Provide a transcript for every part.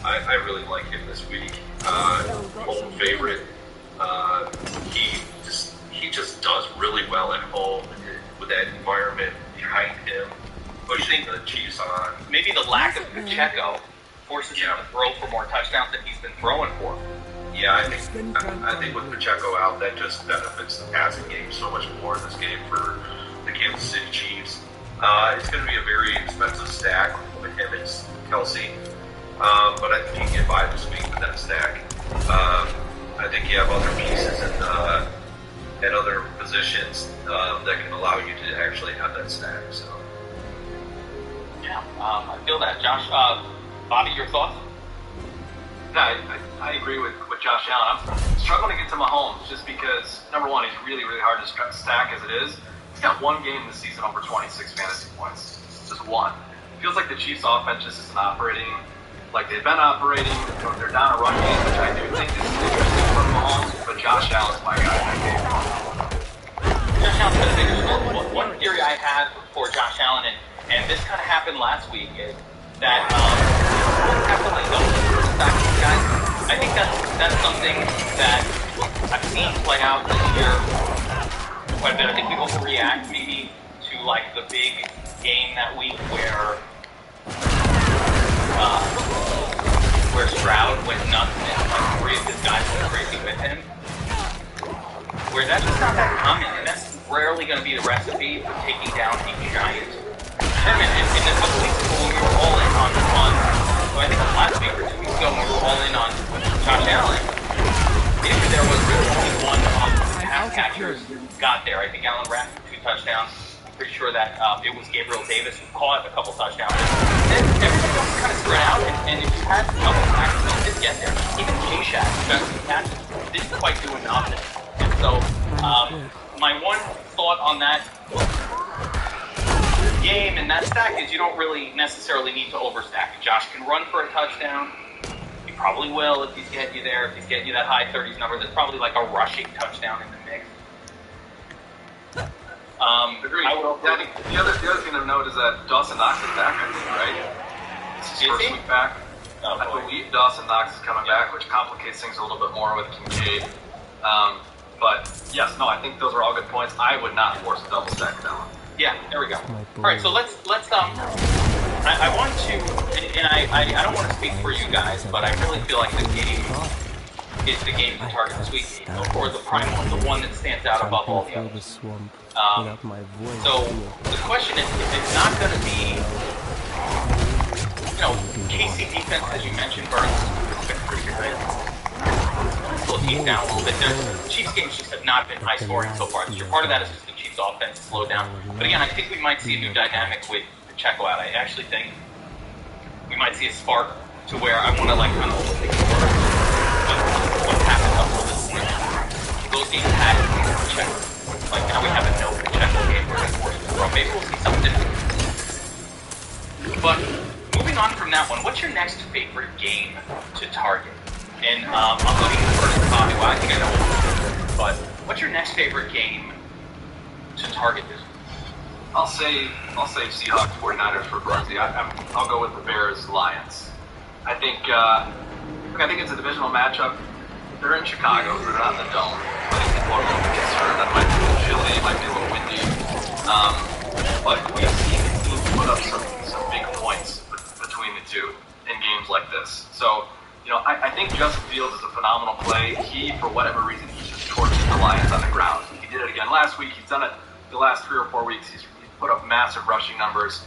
I really like him this week. Home favorite. He just does really well at home with that environment behind him, pushing the Chiefs on. Maybe the lack of Pacheco forces him to throw for more touchdowns than he's been throwing for. Yeah, I think with Pacheco out, that just benefits the passing game so much more in this game for the Kansas City Chiefs. It's going to be a very expensive stack with him and Kelsey, but I think you can get by this week with that stack. I think you have other pieces at other positions that can allow you to actually have that stack. So. Yeah, I feel that. Josh, Bobby, your thoughts? Yeah, I agree with Josh Allen. I'm struggling to get to Mahomes just because, number one, he's really, really hard to stack as it is. He's got one game this season over 26 fantasy points. Just one. It feels like the Chiefs' offense just isn't operating like they've been operating. They're down a run game, which I do think is interesting for Mahomes, but Josh Allen's my guy in that game. Josh Allen's got a bigger score. One theory I had for Josh Allen, and this kind of happened last week, is that we'll have to let go of the back of these guys. I think that's something that I've seen play out this year quite a bit. I think we overreact maybe to like the big game that week where Stroud went nuts and like three of his guys went crazy with him. Where that's just not that common, and that's rarely going to be the recipe for taking down a giant tournament. And a couple weeks ago when we were all in on I think it was last week or 2 weeks ago when we were all in on Josh Allen, if there was really only one pass catcher who got there, I think Allen ran for 2 touchdowns. I'm pretty sure that it was Gabriel Davis who caught a couple touchdowns. And everything else kind of spread out, and if you had a couple times he did get there. Even K-Shaq, best catches, didn't quite do enough. And so, my one thought on that game and that stack is you don't really necessarily need to overstack it. Josh can run for a touchdown. He probably will if he's getting you there. If he's getting you that high 30s number, there's probably like a rushing touchdown in the mix. Agreed. The other thing to note is that Dawson Knox is back, I think, right? This is his first week back. Oh, I believe Dawson Knox is coming back, which complicates things a little bit more with Kincaid. But yes, no, I think those are all good points. I would not force a double stack down. Yeah, there we go. All right, so let's I want to, and I don't want to speak for you guys, but I really feel like this game is the game to target this week, or the prime one, the one that stands out above all the others. So the question is, if it's not going to be, KC defense, as you mentioned, Burns, has been pretty good. Still teased down a little bit. The Chiefs games just have not been high scoring so far. Part of that is just the Chiefs offense slowed down. But again, I think we might see a new dynamic with Pacheco out. I actually think we might see a spark to where I want to like kind of overtake the order. What's happened up to this point? Those games had Pacheco. Like now we have a no Pacheco game where it's forced to throw. Maybe we'll see something different. But moving on from that one, what's your next favorite game to target? And I'll go to you first, Bobby. Well, I think I know what, but what's your next favorite game to target this week? I'll say Seahawks 49ers for Brunsy. I'll go with the Bears Lions. I think it's a divisional matchup. They're in Chicago, so they're not in the dome. I think people are a little concerned that it might be a little chilly, it might be a little windy. But we've seen the team put up some big points between the two in games like this. So, I think Justin Fields is a phenomenal play. He, for whatever reason, he's just torching the Lions on the ground. He did it again last week. He's done it the last 3 or 4 weeks. He's put up massive rushing numbers.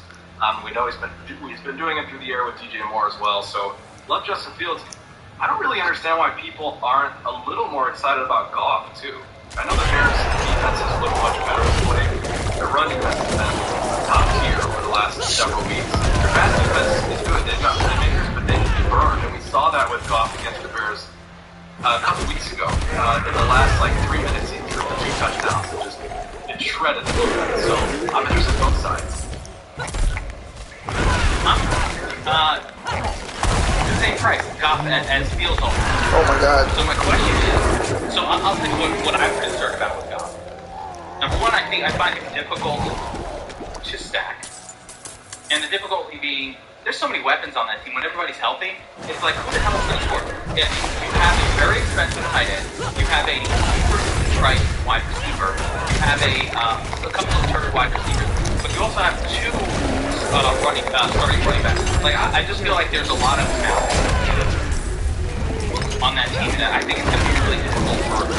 We know he's been doing it through the air with DJ Moore as well. So, love Justin Fields. I don't really understand why people aren't a little more excited about Goff, too. I know the Bears' defenses look much better this way. Their run defense has been top tier over the last several weeks. Their pass defense is good. They've got playmakers, but they can be burned. And we saw that with Goff against the Bears a couple weeks ago. In the last 3 minutes, he threw 2 touchdowns and just shredded the defense. So I'm interested in both sides. The same price, Goff as Fields owner. Oh my God. So my question is, I'll tell you what I'm concerned about with Goff. Number one, I find it difficult to stack. And the difficulty being, there's so many weapons on that team. When everybody's healthy, it's like, who the hell is going to score? Yeah, you have a very expensive tight end. You have a super bright wide receiver. You have a couple of third wide receivers. But you also have two starting running backs. Like, I just feel like there's a lot of talent on that team, and I think it's going to be really difficult for,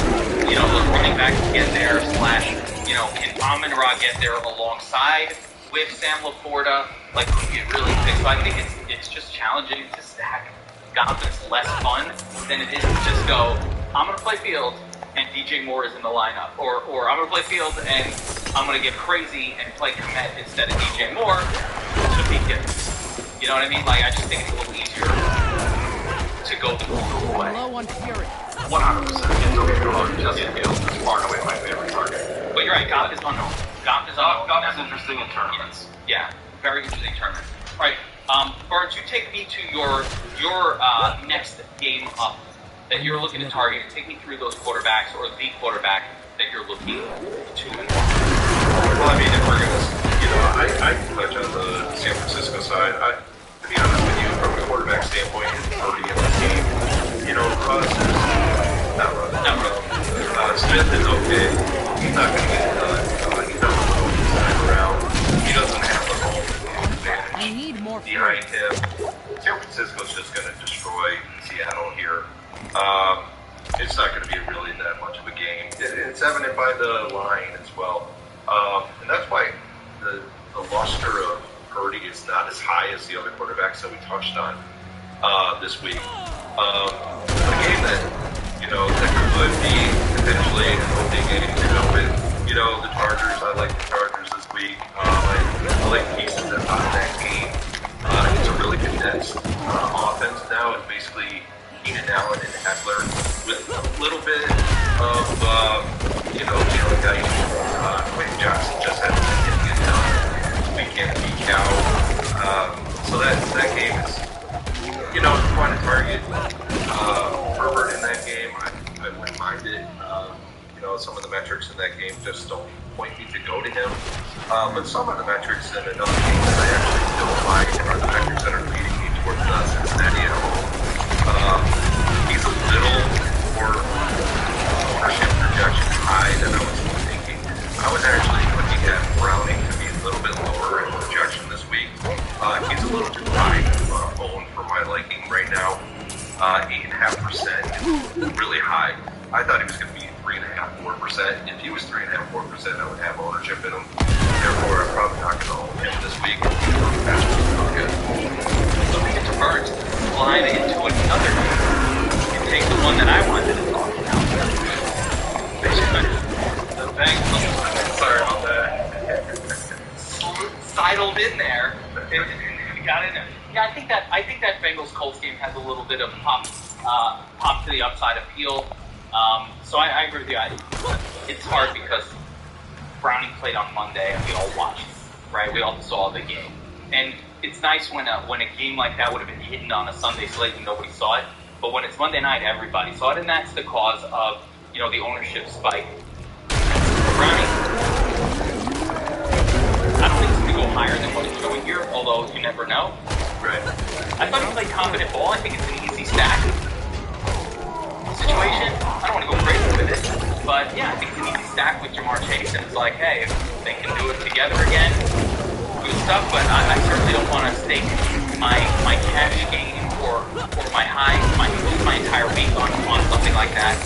you know, those running backs to get there, slash, you know, can Amon-Ra get there alongside with Sam Laporta? Like, who get really big. So I think it's just challenging to stack. It's less fun than it is to just go, I'm going to play field and DJ Moore is in the lineup. Or I'm going to play field and I'm going to get crazy and play Komet instead of DJ Moore. It's a big difference. You know what I mean? Like, I just think it's a little easier to go the cool way. 100%. Justin Fields is far and away my favorite target. But you're right, Goff is unknown. Goff is interesting in tournaments. Yeah, very interesting tournament. All right, Barb, you take me to your next game up that you're looking to target. Take me through those quarterbacks or the quarterback that you're looking to involve. Well, I mean, if we're gonna, you know, I can touch on the San Francisco side. To be honest with you, from a quarterback standpoint, it's Purdy in this game. You know, Russ is not Russ. Smith is okay. He's not going to get it done. He's not going to time around. He doesn't have the home advantage. I need more behind him. San Francisco's just going to destroy Seattle here. It's not going to be really that much of a game. It's evident by the line as well. And that's why the luster of Purdy is not as high as the other quarterbacks that we touched on this week. A game that, you know, that could be potentially an opening game, you know, with, you know, the Chargers. I like the Chargers this week. I like pieces out of that game. It's a really condensed offense now. It's basically Keenan Allen and Eckler with a little bit of, you know, Jalen Guyton. Wayne Johnson just hasn't been getting it done. We can't beat Cow. So that game is, you know, trying to target Herbert in that game. I wouldn't mind it. You know, some of the metrics in that game just don't point me to go to him. But some of the metrics in another game that I actually don't like are the metrics that are leading me towards Cincinnati at home. He's a little more ownership projection high than I was thinking. I was actually looking at Browning to be a little bit lower in projection this week. He's a little too high owned for my liking right now. 8.5%, really high. I thought he was going to be 3.5%, 4%. If he was 3.5%, 4%, I would have ownership in him. Therefore, I'm probably not going to own him this week. That's really good. So we get to Burns, slide into another game, and take the one that I wanted to talk about. The Bengals. Sorry about that. Sidled in there. We got in there. Yeah, I think that Bengals Colts game has a little bit of pop to the upside appeal. So I agree with you. It's hard because Browning played on Monday and we all watched, right? We all saw the game, and it's nice when a game like that would have been hidden on a Sunday slate and nobody saw it. But when it's Monday night, everybody saw it, and that's the cause of, you know, the ownership spike. Browning, I don't think it's going to go higher than what it's showing here, although you never know. Right. I thought he played confident ball. I think it's an easy stack situation. I don't want to go crazy with it, but yeah, I think it's an easy stack with Jamar Chase, and it's like, hey, if they can do it together again, good stuff. But I certainly don't want to stake my cash game or my entire week on something like that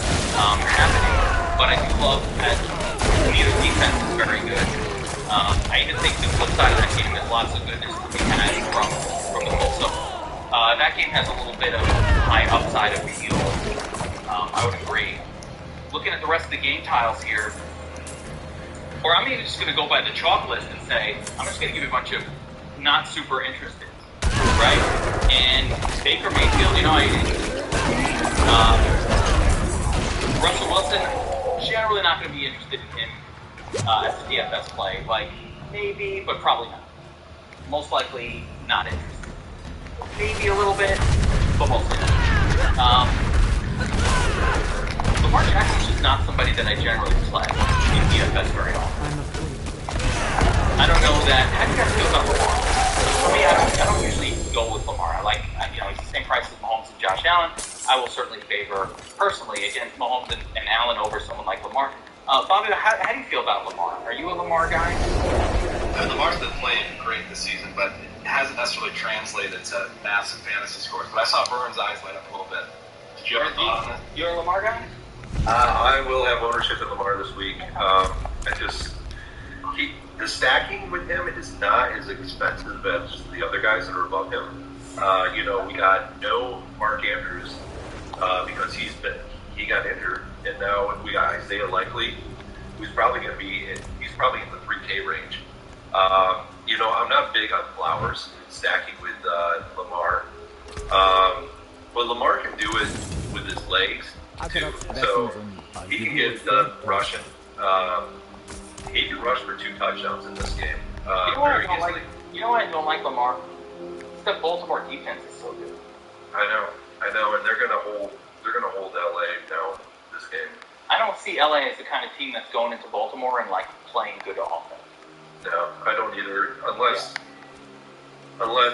happening. But I do love that neither defense is very good. I even think the flip side of that game is lots of goodness to be had from the Colts. So that game has a little bit of high upside appeal. I would agree. Looking at the rest of the game tiles here, or I'm even just going to go by the chalk list and say, I'm just going to give you a bunch of not super interested, right? And Baker Mayfield, you know, Russell Wilson, generally not going to be interested in him as a DFS play. Like, maybe, but probably not. Most likely not interested. Maybe a little bit, but mostly not. Lamar Jackson's just not somebody that I generally play in DFS very often. I don't know that. How do you guys feel about Lamar? For me, I don't usually go with Lamar. He's the same price as Mahomes and Josh Allen. I will certainly favor, personally, against Mahomes and Allen over someone like Lamar. Bobby, how do you feel about Lamar? Are you a Lamar guy? Lamar's been playing great this season, but it hasn't necessarily translated to massive fantasy scores. But I saw Burns' eyes light up a little bit. Did you ever thought on this? You're a Lamar guy? I will have ownership in Lamar this week. The stacking with him is not as expensive as the other guys that are above him. We got no Mark Andrews because he got injured, and now we got Isaiah Likely, who's probably going to be he's probably in the 3K range. I'm not big on Flowers stacking with Lamar, but Lamar can do it with his legs too. So he can get rushing. He can rush for 2 touchdowns in this game very easily. You know why I don't like Lamar? It's the Baltimore defense is so good. I know, and they're gonna hold LA down this game. I don't see LA as the kind of team that's going into Baltimore and playing good offense. No, I don't either. Unless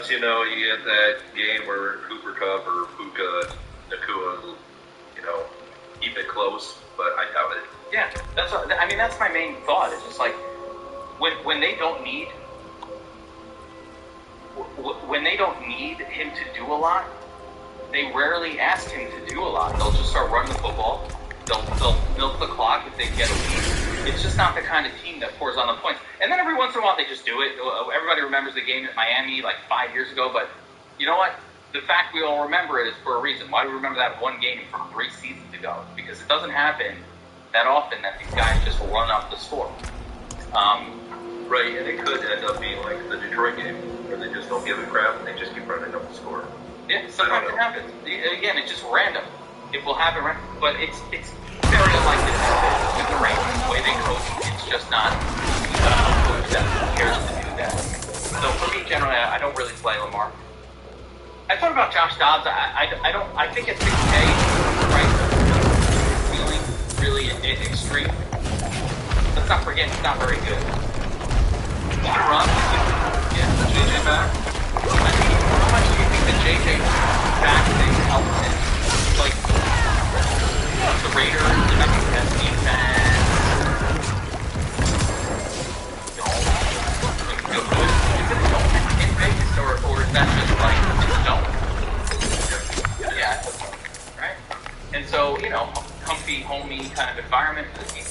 you get that game where Cooper Kupp or Puka Nakua, keep it close, but I doubt it. Yeah, that's my main thought. It's just when they don't need him to do a lot, they rarely ask him to do a lot. They'll just start running the football. They'll milk the clock if they get a lead. It's just not the kind of team that pours on the points. And then every once in a while they just do it. Everybody remembers the game at Miami 5 years ago, but you know what? The fact we all remember it is for a reason. Why do we remember that one game from 3 seasons ago? Because it doesn't happen that often that these guys just run up the score. Right, and it could end up being like the Detroit game, where they just don't give a crap and they just keep running up the score. Yeah, sometimes it happens. Again, it's just random. It will happen, but it's very unlikely to happen with the Rangers. The way they coach, it's just not a coach that cares to do that. So for me, generally, I don't really play Lamar. I thought about Josh Dobbs. I think at 6K, right, feeling really extreme. Let's not forget, he's not very good. Run? Yeah, JJ back. How much do you think the JJ back thing helps him? The Raiders, they're not the best defense. Is it a dome in Vegas, or is that just it's a dome? Yeah, right? And so, comfy, homey kind of environment for the team.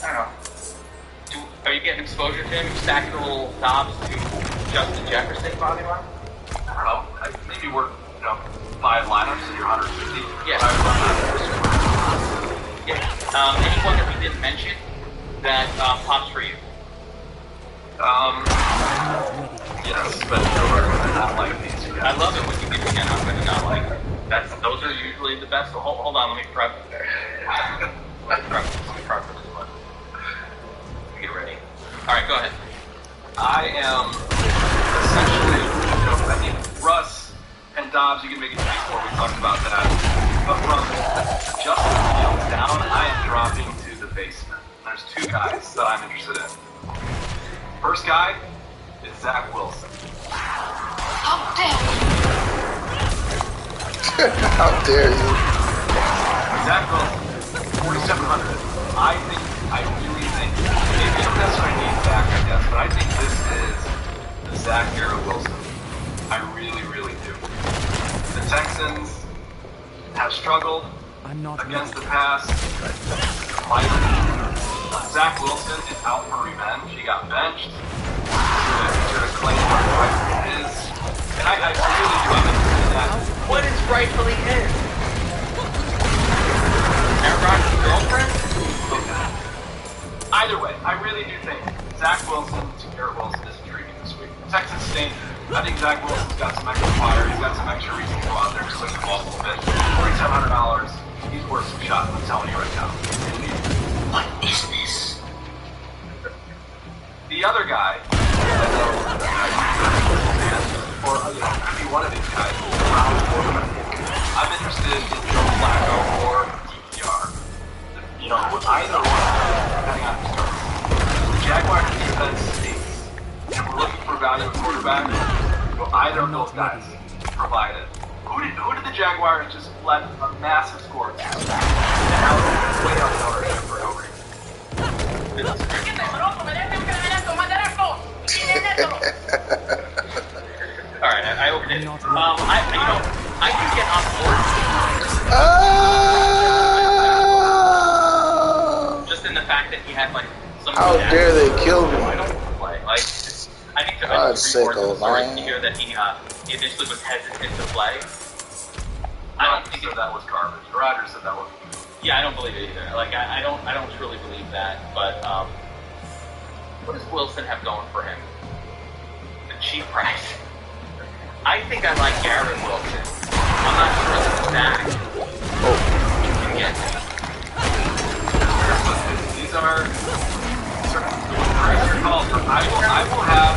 I don't know. Are you getting exposure to him? You stacking a little Dobbs to Justin Jefferson, Bobby Line? I don't know. Maybe we're 5 lineups and you're 150. Yeah. Anyone that we didn't mention that pops for you? Yes, but I not like these guys. I love it when you get to get up and not like them. Those are usually the best. Hold on, let me prep. Let me prep for this one. Get ready. All right, go ahead. I am essentially, I think Russ and Dobbs, you can make a case for. We talked about that. But from Justin Fields down, I am dropping to the basement. There's 2 guys that I'm interested in. First guy is Zach Wilson. How dare you? How dare you? Zach Wilson, 4,700. I really think, maybe you don't necessarily need Zach, I guess, but I think this is the Zach era Wilson. I really, really do. The Texans have struggled against the pass. Zach Wilson is out for revenge. He got benched. He's going to claim what rightfully is. And I really do have interest in that. What is rightfully his? Aaron Rodgers' girlfriend? Either way, I really do think Zach Wilson to Garrett Wilson is intriguing this week. Texans stink. I think Zach Wilson's got some extra fire. He's got some extra reason to go out there and swing the ball a little bit. $4,700. He's worth some shots, I'm telling you right now. What is this? The other guy, or could be one of these guys, I'm interested in Joe Flacco or DPR. Either one, depending on who starts. The Jaguars defense stinks. And we're looking for value at quarterback. I either of those guys provided. Who did the Jaguars just let a massive score to? And now it's way up in ownership for no reason. Alright, I opened it. I can get on board. Just in the fact that he had like some. How dare they kill me? I don't want to play. Like, I think to hear that he initially was hesitant to play. I don't think that was garbage. Rogers said that was. Yeah, I don't believe it either. Like, I don't truly believe that. But what does Wilson have going for him? The cheap price. I think I like Garrett Wilson. I'm not sure it's back. Yeah. These are calls. I will have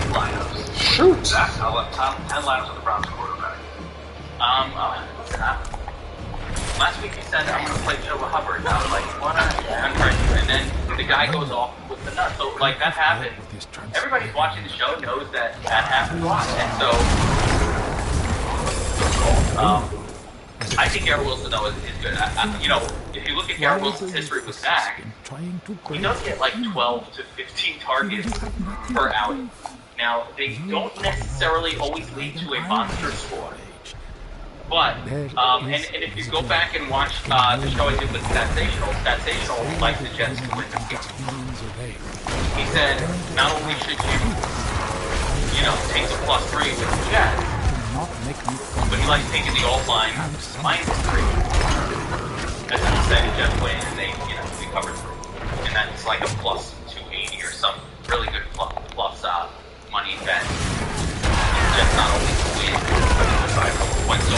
10 lineups. Shoot. I'll have 10 lineups with the Browns quarterback. Last week you said I'm going to play Joe Hubbard. And I was like, what? And then the guy goes off with the nuts. So, like, that happened. Everybody watching the show knows that happened a lot. And so, I think Garrett Wilson, though, is good. If you look at Garrett Wilson's history with Zach, he does get like 12 to 15 targets per outing. Now, they don't necessarily always lead to a monster score. But, and if you go back and watch the show I did with Statsational likes the Jets to win the game. He said, not only should you take the +3 with the Jets, but he likes taking the alt-line -3. As he said, the Jets win and they covered 3. And that's like a +280 or some really good plus money bet. Jets not only to win, but to decide how to win. So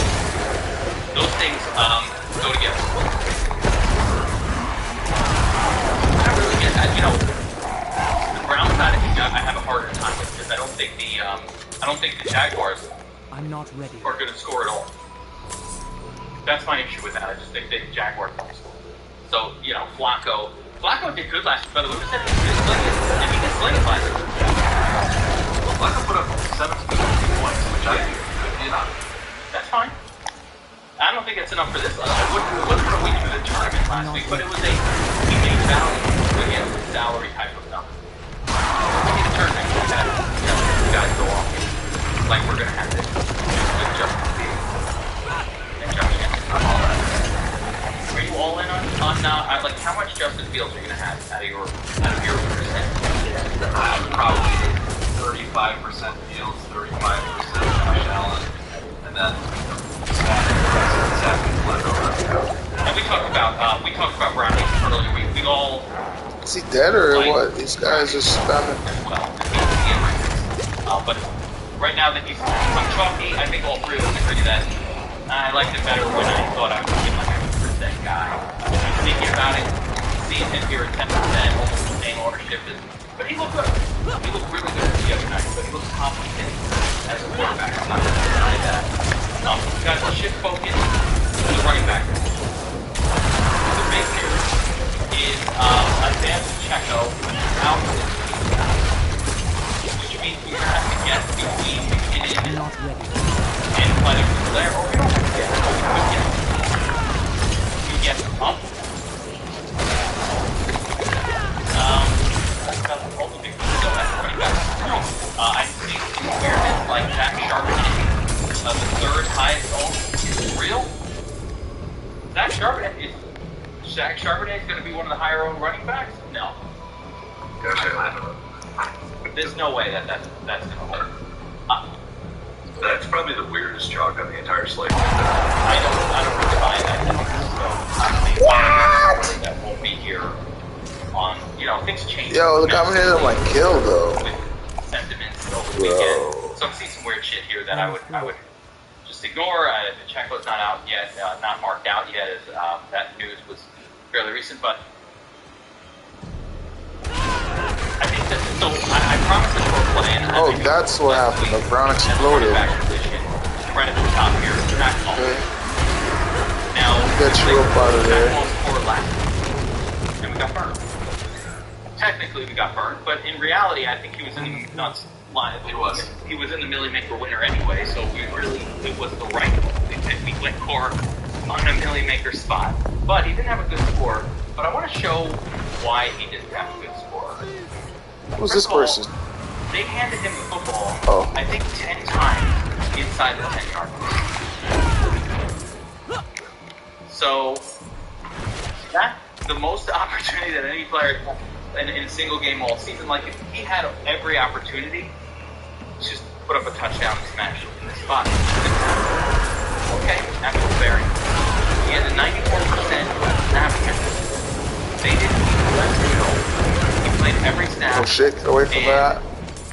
those things go together. I really get that. The Browns side of things I have a harder time with because I don't think the Jaguars are going to score at all. That's my issue with that. I just think the Jaguars don't score. So Flacco did good last week. By the way, said he did sling it last week. Flacco put up 17 points, which I think could be enough. That's fine. I don't think it's enough for this. It wasn't a week for the tournament last week, but it was he made value again with salary type of number. In the tournament, you guys go off like we're gonna have this with Justin Fields and Josh Allen. I'm all in. Are you all in on like how much Justin Fields are you gonna have out of your percent? Probably 35% Fields, 35% Josh Allen, and then and we talked about Browning earlier. We all is he dead or what? These guys are spamming. Well, but right now that he's chalky, I think all three of us agree that I liked it better when I thought I was like a percent guy. Thinking about it, seeing him here at 10%, almost the same ownership as. But he looked good. He looked really good the other night. But he looked competent as a quarterback. I'm not going to deny that. You guys will shift focus to the running back. The big news is advanced Checo out of this season, which means we're going to have to guess between McKinnon and Plenty there, or we don't have to guess. We could guess. We guess up. That's all the big things go at running back. I think experiments like Zach Charbonnet, the third highest owned, is real. Zach Charbonnet is going to be one of the higher owned running backs? No. There's no way that's going to hold. That's probably the weirdest chalk on the entire slate. I don't really buy that. That won't be here on, things change. Yo, the commentator might kill though. With sentiments over the weekend. So I'm seeing some weird shit here that I would just ignore. The Checo's not out yet, not marked out yet, as that news was fairly recent, but I think that, so I promised that we're playing. Oh, that's what happened. The Brown exploded. Right at the top here. Okay. Now, get you up out of there. And we got burned. Technically, we got burned, but in reality, I think he was in the nuts line. He was. He was in the Millie Maker winner anyway, so it was the right move. We went core on a Millie Maker spot. But he didn't have a good score. But I want to show why he didn't have a good score. Who's this person? They handed him the football, I think 10 times inside the 10-yard line. So, that's the most opportunity that any player in a single game all season. Like, if he had every opportunity, just put up a touchdown and smash it in this spot. Okay, actual bearing. He had a 94% snap catch. They didn't even let him go. He played every snap. Oh shit, get away from that.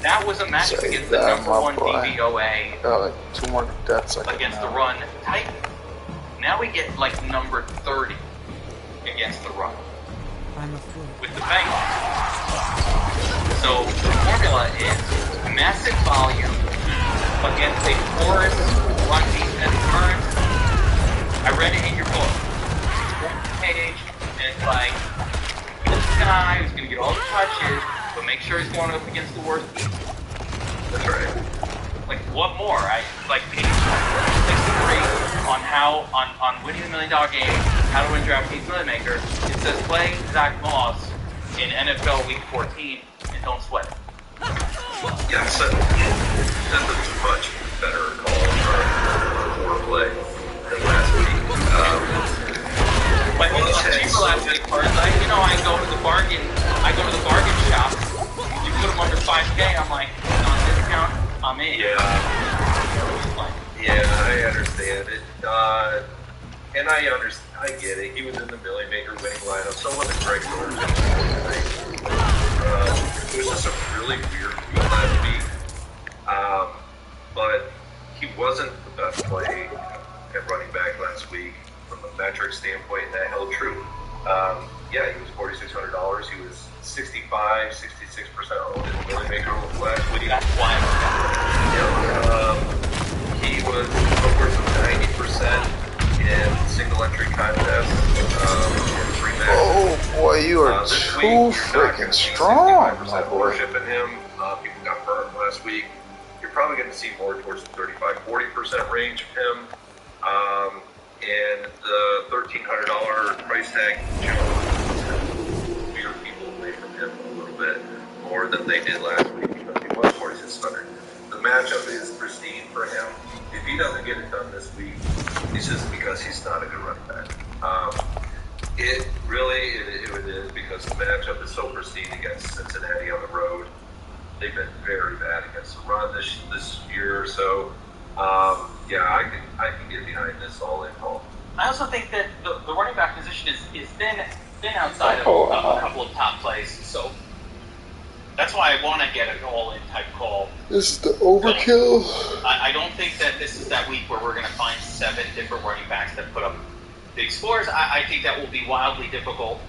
That was a matchup against the #1 DVOA. Got like 2 more deaths against the run Titan. Now we get like number 30 against the run with the Bengals. So the formula is massive volume against a porous run defense current. I read it in your book. Page, and it's like this guy is going to get all the touches, but make sure he's going up against the worst defense. That's right. Like, what more? Like page 63 on how on winning the $1 million game, how to win DraftKings Millie Maker. It says play Zach Moss in NFL Week 14 and don't sweat it. Yeah, so that's a much better call for play than last week. But it was cheaper last week, first. I go to the bargain shop. You put them under 5K. I'm like, on discount, I'm in. Yeah, I understand it. And I get it. He was in the Millie Maker winning lineup. So was Greg Thornton. It was just a really weird week last week. But he wasn't the best play at running back last week from a metric standpoint, and that held true. Yeah, he was $4,600. He was 65, 66% owned in the Millie Maker last week. That's why. He was upwards of 90% in single entry contests in 3 matches. Oh boy, you are too freaking strong, my boy. Ownership in him. People got burned last week. You're probably going to see more towards the 35-40% range of him. And the $1,300 price tag veer people away from him a little bit more than they did last week because he was $4,600. The matchup is pristine for him. If he doesn't get it done this week, it's just because he's not a good running back. It is because the matchup is so pristine against Cincinnati on the road. They've been very bad against the run this year or so. I can get behind this all-in call. I also think that the running back position is thin outside of a couple of top plays, so that's why I want to get an all-in type call. This is the overkill. I don't think that this is that week where we're going to find 7 different running backs that put up big scores. I think that will be wildly difficult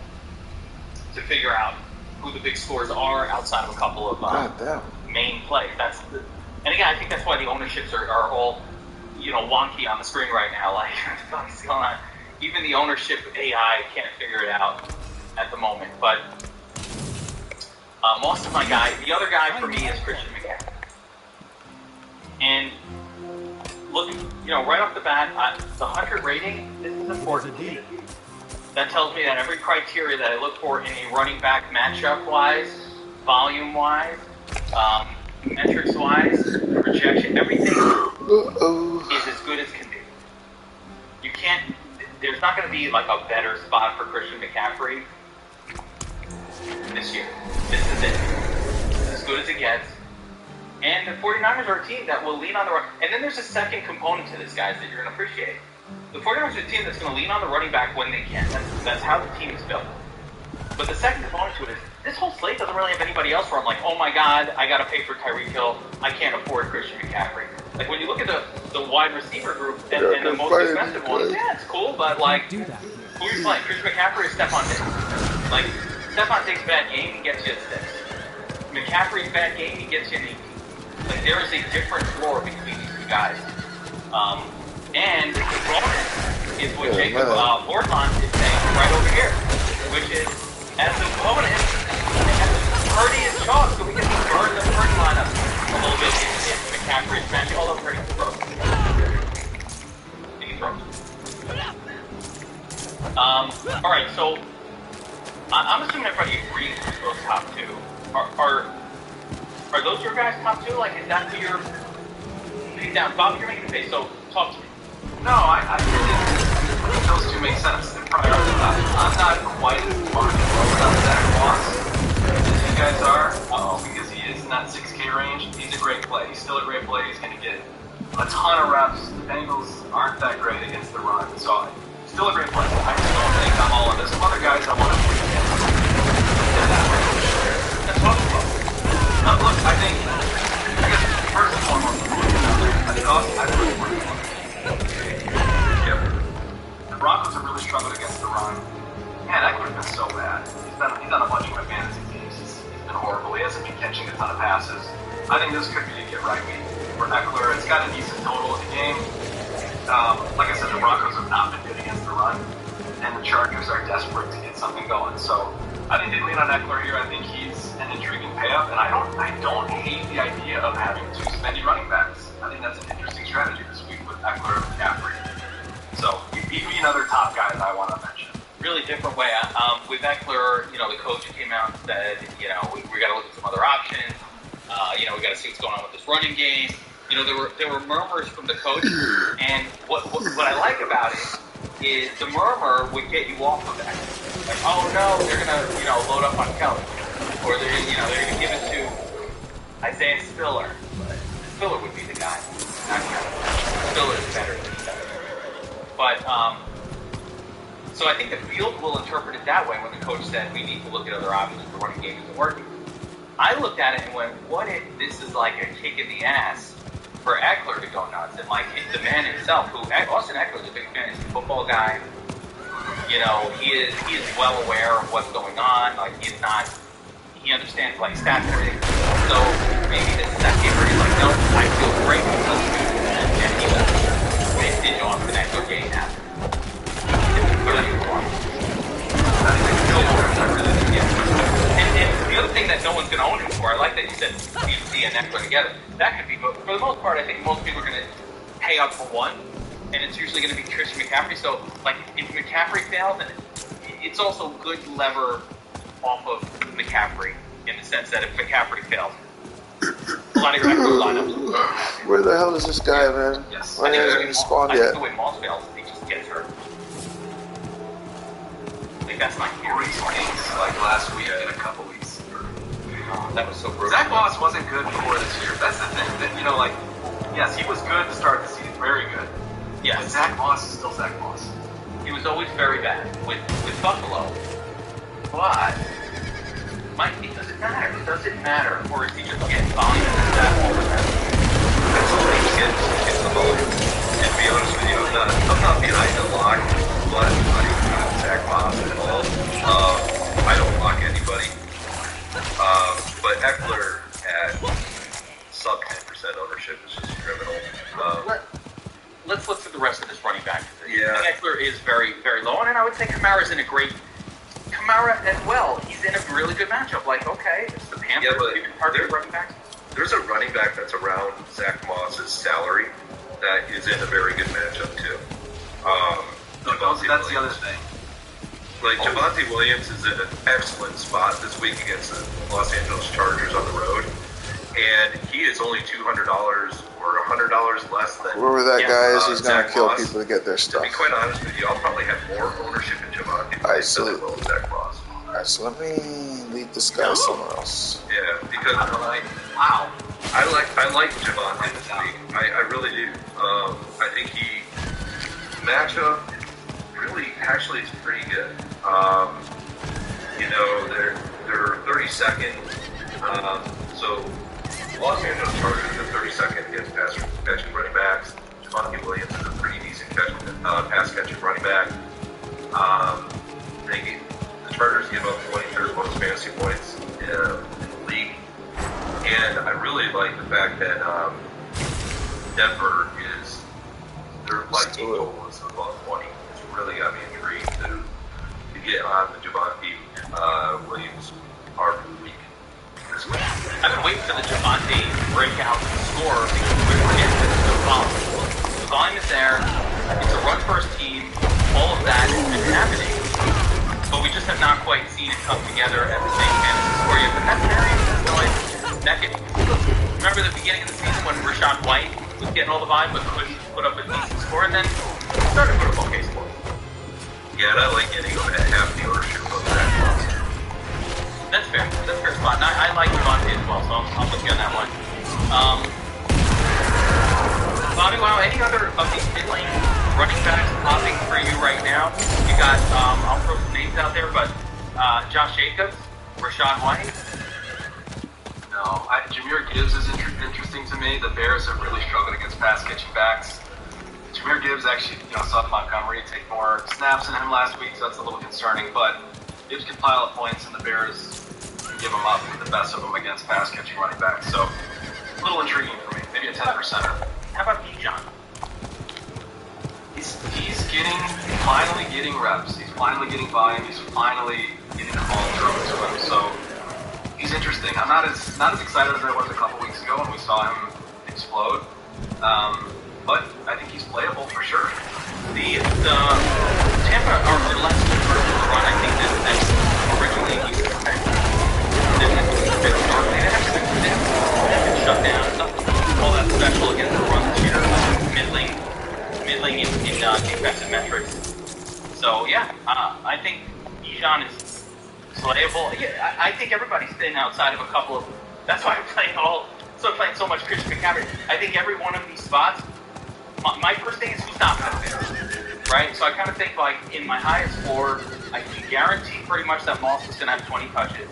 to figure out who the big scores are outside of a couple of main plays. And again, I think that's why the ownerships are all wonky on the screen right now. Like, what's going on? Even the ownership AI can't figure it out at the moment. But Moss is my guy. The other guy for me is Christian McCaffrey. And looking, right off the bat, the 100 rating, this is important. That tells me that every criteria that I look for in a running back matchup-wise, volume-wise, metrics-wise, projection, everything is as good as can be. You can't. There's not going to be like a better spot for Christian McCaffrey this year. This is it. This is as good as it gets. And the 49ers are a team that will lean on the run. And then there's a second component to this, guys, that you're going to appreciate. The 49ers are a team that's going to lean on the running back when they can. That's how the team is built. But the second component to it is this whole slate doesn't really have anybody else where I'm like, oh my God, I got to pay for Tyreek Hill. I can't afford Christian McCaffrey. Like when you look at the wide receiver group and the most expensive ones, yeah, it's cool, but like, who are you playing? Christian McCaffrey or Stephon Diggs? Like, Stephon Diggs' bad game, he gets you at 6. McCaffrey's bad game, he gets you in 8. Like, there is a different floor between these two guys. And the bonus is what Jacob Bortman is saying right over here, which is, as an opponent, Purdy is chalk, so we get to burn the Purdy lineup. a little bit in McCaffrey's match, although pretty close. Alright, so I'm assuming everybody agrees with those top two. Are those your guys' top two? Like, is that who you're putting down? Bob, you're making a face, so talk to me. No, I think those two make sense. They're probably I'm not quite as much about Zach Moss as you guys are, because he is in that 6K range. He's a great play. He's still a great play. He's going to get a ton of reps. The Bengals aren't that great against the run, so still a great play. I just don't think I'm all in. There's some other guys I want to put in that range. That's what look, I think, first and foremost, I think Austin, I really want to. The Broncos have really struggled against the run. Man, that could have been so bad. He's done a bunch of my fantasy teams. He's been horrible. He hasn't been catching a ton of passes. I think this could be a get-right week for Eckler. It's got a decent total of the game. Like I said, the Broncos have not been good against the run, and the Chargers are desperate to get something going. So I think they lean on Eckler here. I think he's an intriguing payoff, and I don't hate the idea of having two spendy running backs. I think that's an interesting strategy this week with Eckler and McCaffrey. So he'd be another top guy that I want to mention. Really different way. With Eckler, the coach came out and said, we got to look at some other options. We got to see what's going on with this running game. There were murmurs from the coach, and what I like about it is the murmur would get you off of that. Like, oh no, they're gonna load up on Kelly, or they're gonna give it to Isaiah Spiller. But Spiller would be the guy. Not Kelly. Spiller is better than Kelly. But so I think the field will interpret it that way when the coach said we need to look at other options. The running game isn't working. I looked at it and went, what if this is like a kick in the ass for Eckler to go nuts? And like the man himself, Austin Eckler is a big fantasy football guy. He is well aware of what's going on. Like he understands like stats and everything. So maybe this is that game where he's like, no, I feel great because and he will vintage on the Eckler game after. And the other thing that no one's going to own him for, I like that you said he and Eckler together. That could be, but for the most part, I think most people are going to pay up for one, and it's usually going to be Christian McCaffrey. So, like, if McCaffrey fails, then it's also good lever off of McCaffrey in the sense that if McCaffrey fails, a lot of your Eckler lineups. Where the hell is this guy, man? Yes. Why hasn't even spawned yet? I think the way Moss fails, he just gets hurt. I think that's my theory. Like last week and a couple weeks. Oh, that was so brutal. Zach Moss wasn't good before this year. That's the thing. That, yes, he was good to start the season, very good. Yes. But Zach Moss is still Zach Moss. He was always very bad with Buffalo. But does it matter? Does it matter? Or is he just getting volume and that all the time? That's all he gets the volume. And to be honest with you, I'm not behind the lock, but I don't Zach Moss at all. I don't lock anybody. But Eckler at sub 10% ownership is just criminal. Let's look at the rest of this running back position. Yeah. Eckler is very, very low, and I would say Kamara's in a great. Kamara as well. He's in a really good matchup. Like, okay, it's the Panthers. Yeah, but target running backs. There's a running back that's around Zach Moss's salary that is in a very good matchup too. That's the other thing. Like, Javonte Williams is in an excellent spot this week against the Los Angeles Chargers on the road. And he is only $200 or $100 less than Whoever that guy is, he's going to Zach kill Moss. people to get their To stuff. be quite honest with you, I'll probably have more ownership in Javonte Williams than I will in Zach Moss. Alright, so let me lead this guy somewhere else. Yeah, because Wow. I like Javonte this week. I really do. I think he matchup really actually is pretty good. They're 32nd. So Los Angeles Chargers are 32nd against pass-catching running backs. Javonte Williams is a pretty decent pass-catching running back. The Chargers give up 23rd most fantasy points in the league. And I really like the fact that Denver they're like totals above 20. It's really got me intrigued to get on the Javonte Williams part of the week this week. I've been waiting for the Javonte break out and score because we're getting the volume. The volume is there. It's a run-first team. All of that has been happening. But we just have not quite seen it come together at the same fantasy score yet. But that's very remember the beginning of the season when Rashad White was getting all the volume but couldn't put up a decent score, and then started to put up okay score. Yeah, and I like getting him at half the ownership of that. That's fair. That's a fair spot. And I like Devontae as well, so I'm with you on that one. Bobby, wow, any other of these mid-lane running backs popping for you right now? You got, I'll throw some names out there, but Josh Jacobs, Rashad White. No, Jahmyr Gibbs is interesting to me. The Bears have really struggled against pass-catching backs. Jahmyr Gibbs actually, saw Montgomery take more snaps than him last week, so that's a little concerning. But Gibbs can pile up points, and the Bears can give him up with the best of them against pass-catching running backs. So, a little intriguing for me. Maybe a 10%er. How about Bijan? He's finally getting reps. He's finally getting volume. He's finally getting the ball thrown to him. So, he's interesting. I'm not as excited as I was a couple weeks ago when we saw him explode. But I think he's playable for sure. The Tampa are less for the run. I think that originally he was they have been shut down. Nothing all that special against the run this year. Middling in defensive metrics. So yeah, I think Bijan is playable. Yeah, I think everybody's been outside of a couple of. That's why I'm playing so much Christian McCaffrey. I think every one of these spots. My first thing is who's not going to fit, right? So I kind of think like in my highest floor, I can guarantee pretty much that Moss is going to have 20 touches.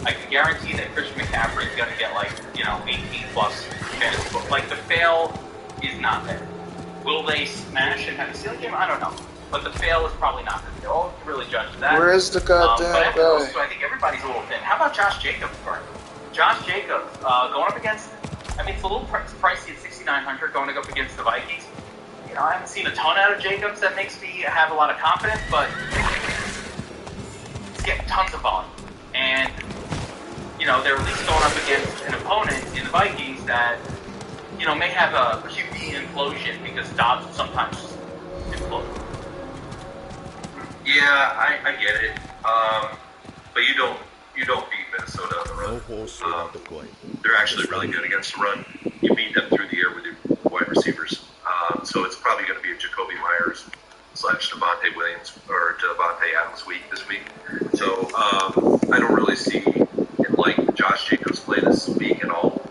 I can guarantee that Christian McCaffrey is going to get 18 plus fantasy points. Like the fail is not there. Will they smash and have a ceiling game? I don't know. But the fail is probably not there. They'll really judge that. Where is the goddamn guy? So I think everybody's a little thin. How about Josh Jacobs, Bert? Josh Jacobs going up against. I mean, it's a little pricey at 6,900 going up against the Vikings. I haven't seen a ton out of Jacobs that makes me have a lot of confidence, but he's getting tons of volume. And, they're at least going up against an opponent in the Vikings that, may have a QB implosion because Dobbs sometimes implode. Yeah, I get it. But you don't beat Minnesota on the run. They're actually really good against the run. You beat them through the air with your wide receivers. So it's probably going to be a Jacoby Myers / Devontae Williams or Devontae Adams week this week. So I don't really see it like Josh Jacobs play this week at all.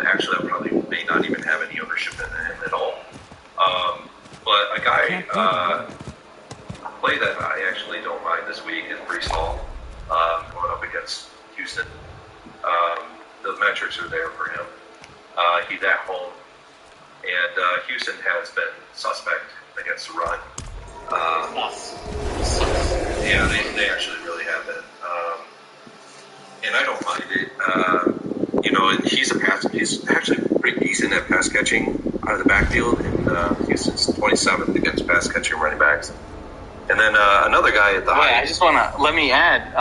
Actually, I probably may not even have any ownership in him at all. But a guy play that I actually don't mind this week is Breece Hall going up against Houston. The metrics are there for him. He's at home. And Houston has been suspect against the run. Yeah, they actually really have been. And I don't mind it. And he's actually pretty decent at pass catching out of the backfield. And Houston's 27th against pass catching running backs. And then another guy at the high. I just want to let me add,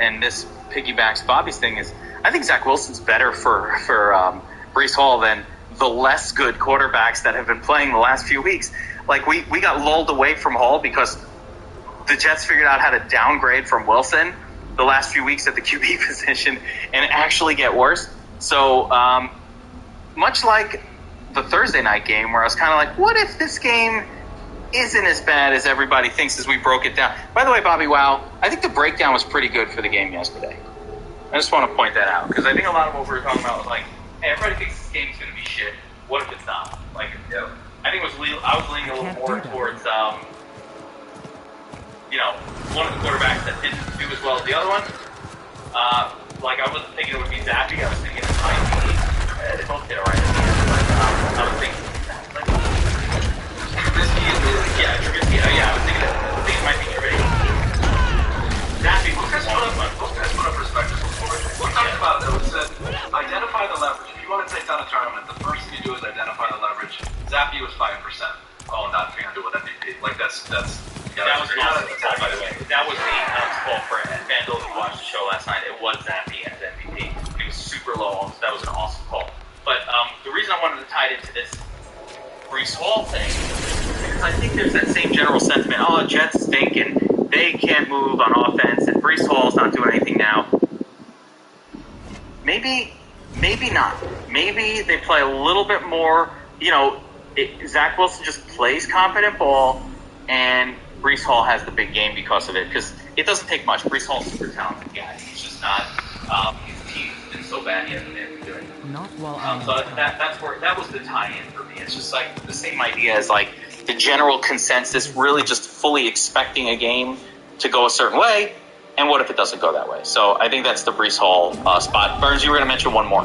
and this piggybacks Bobby's thing is, I think Zach Wilson's better for Breece Hall than the less good quarterbacks that have been playing the last few weeks. Like we got lulled away from Hall because the Jets figured out how to downgrade from Wilson the last few weeks at the QB position and actually get worse. So much like the Thursday night game where I was kind of like, what if this game isn't as bad as everybody thinks as we broke it down? By the way, Bobby, wow, I think the breakdown was pretty good for the game yesterday. I just want to point that out because I think a lot of what we were talking about was like, hey, everybody thinks this game's going to be shit. What if it's not? Like, I think I was leaning a little more towards, one of the quarterbacks that didn't do as well as the other one. I wasn't thinking it would be Zappy. I was thinking it might be. They both hit it right at the end. But I was thinking, Trubisky. I was thinking it might be Trubisky. Zappy. Those guys put up perspective before. We talked about that. We said identify the leverage. If you want to take down a tournament, the first thing you do is identify the leverage. Zappy was 5%. Oh, not FanDuel with MVP. That was an awesome call, by the way. That was the call for FanDuel. If you watched the show last night, it was Zappy as MVP. He was super low. That was an awesome call. But tied into this Brees Hall thing, because I think there's that same general sentiment. Oh, Jets stink and they can't move on offense, and Brees Hall's not doing anything now. Maybe not. Maybe they play a little bit more. Zach Wilson just plays confident ball, and Brees Hall has the big game because of it. Because it doesn't take much. Brees Hall's a super talented guy. He's just not. His team's been so bad he hasn't been good. Not while So that was the tie-in for me. It's just like the same idea as like the general consensus, really just fully expecting a game to go a certain way, and what if it doesn't go that way? So I think that's the Brees Hall spot. Burns, you were going to mention one more.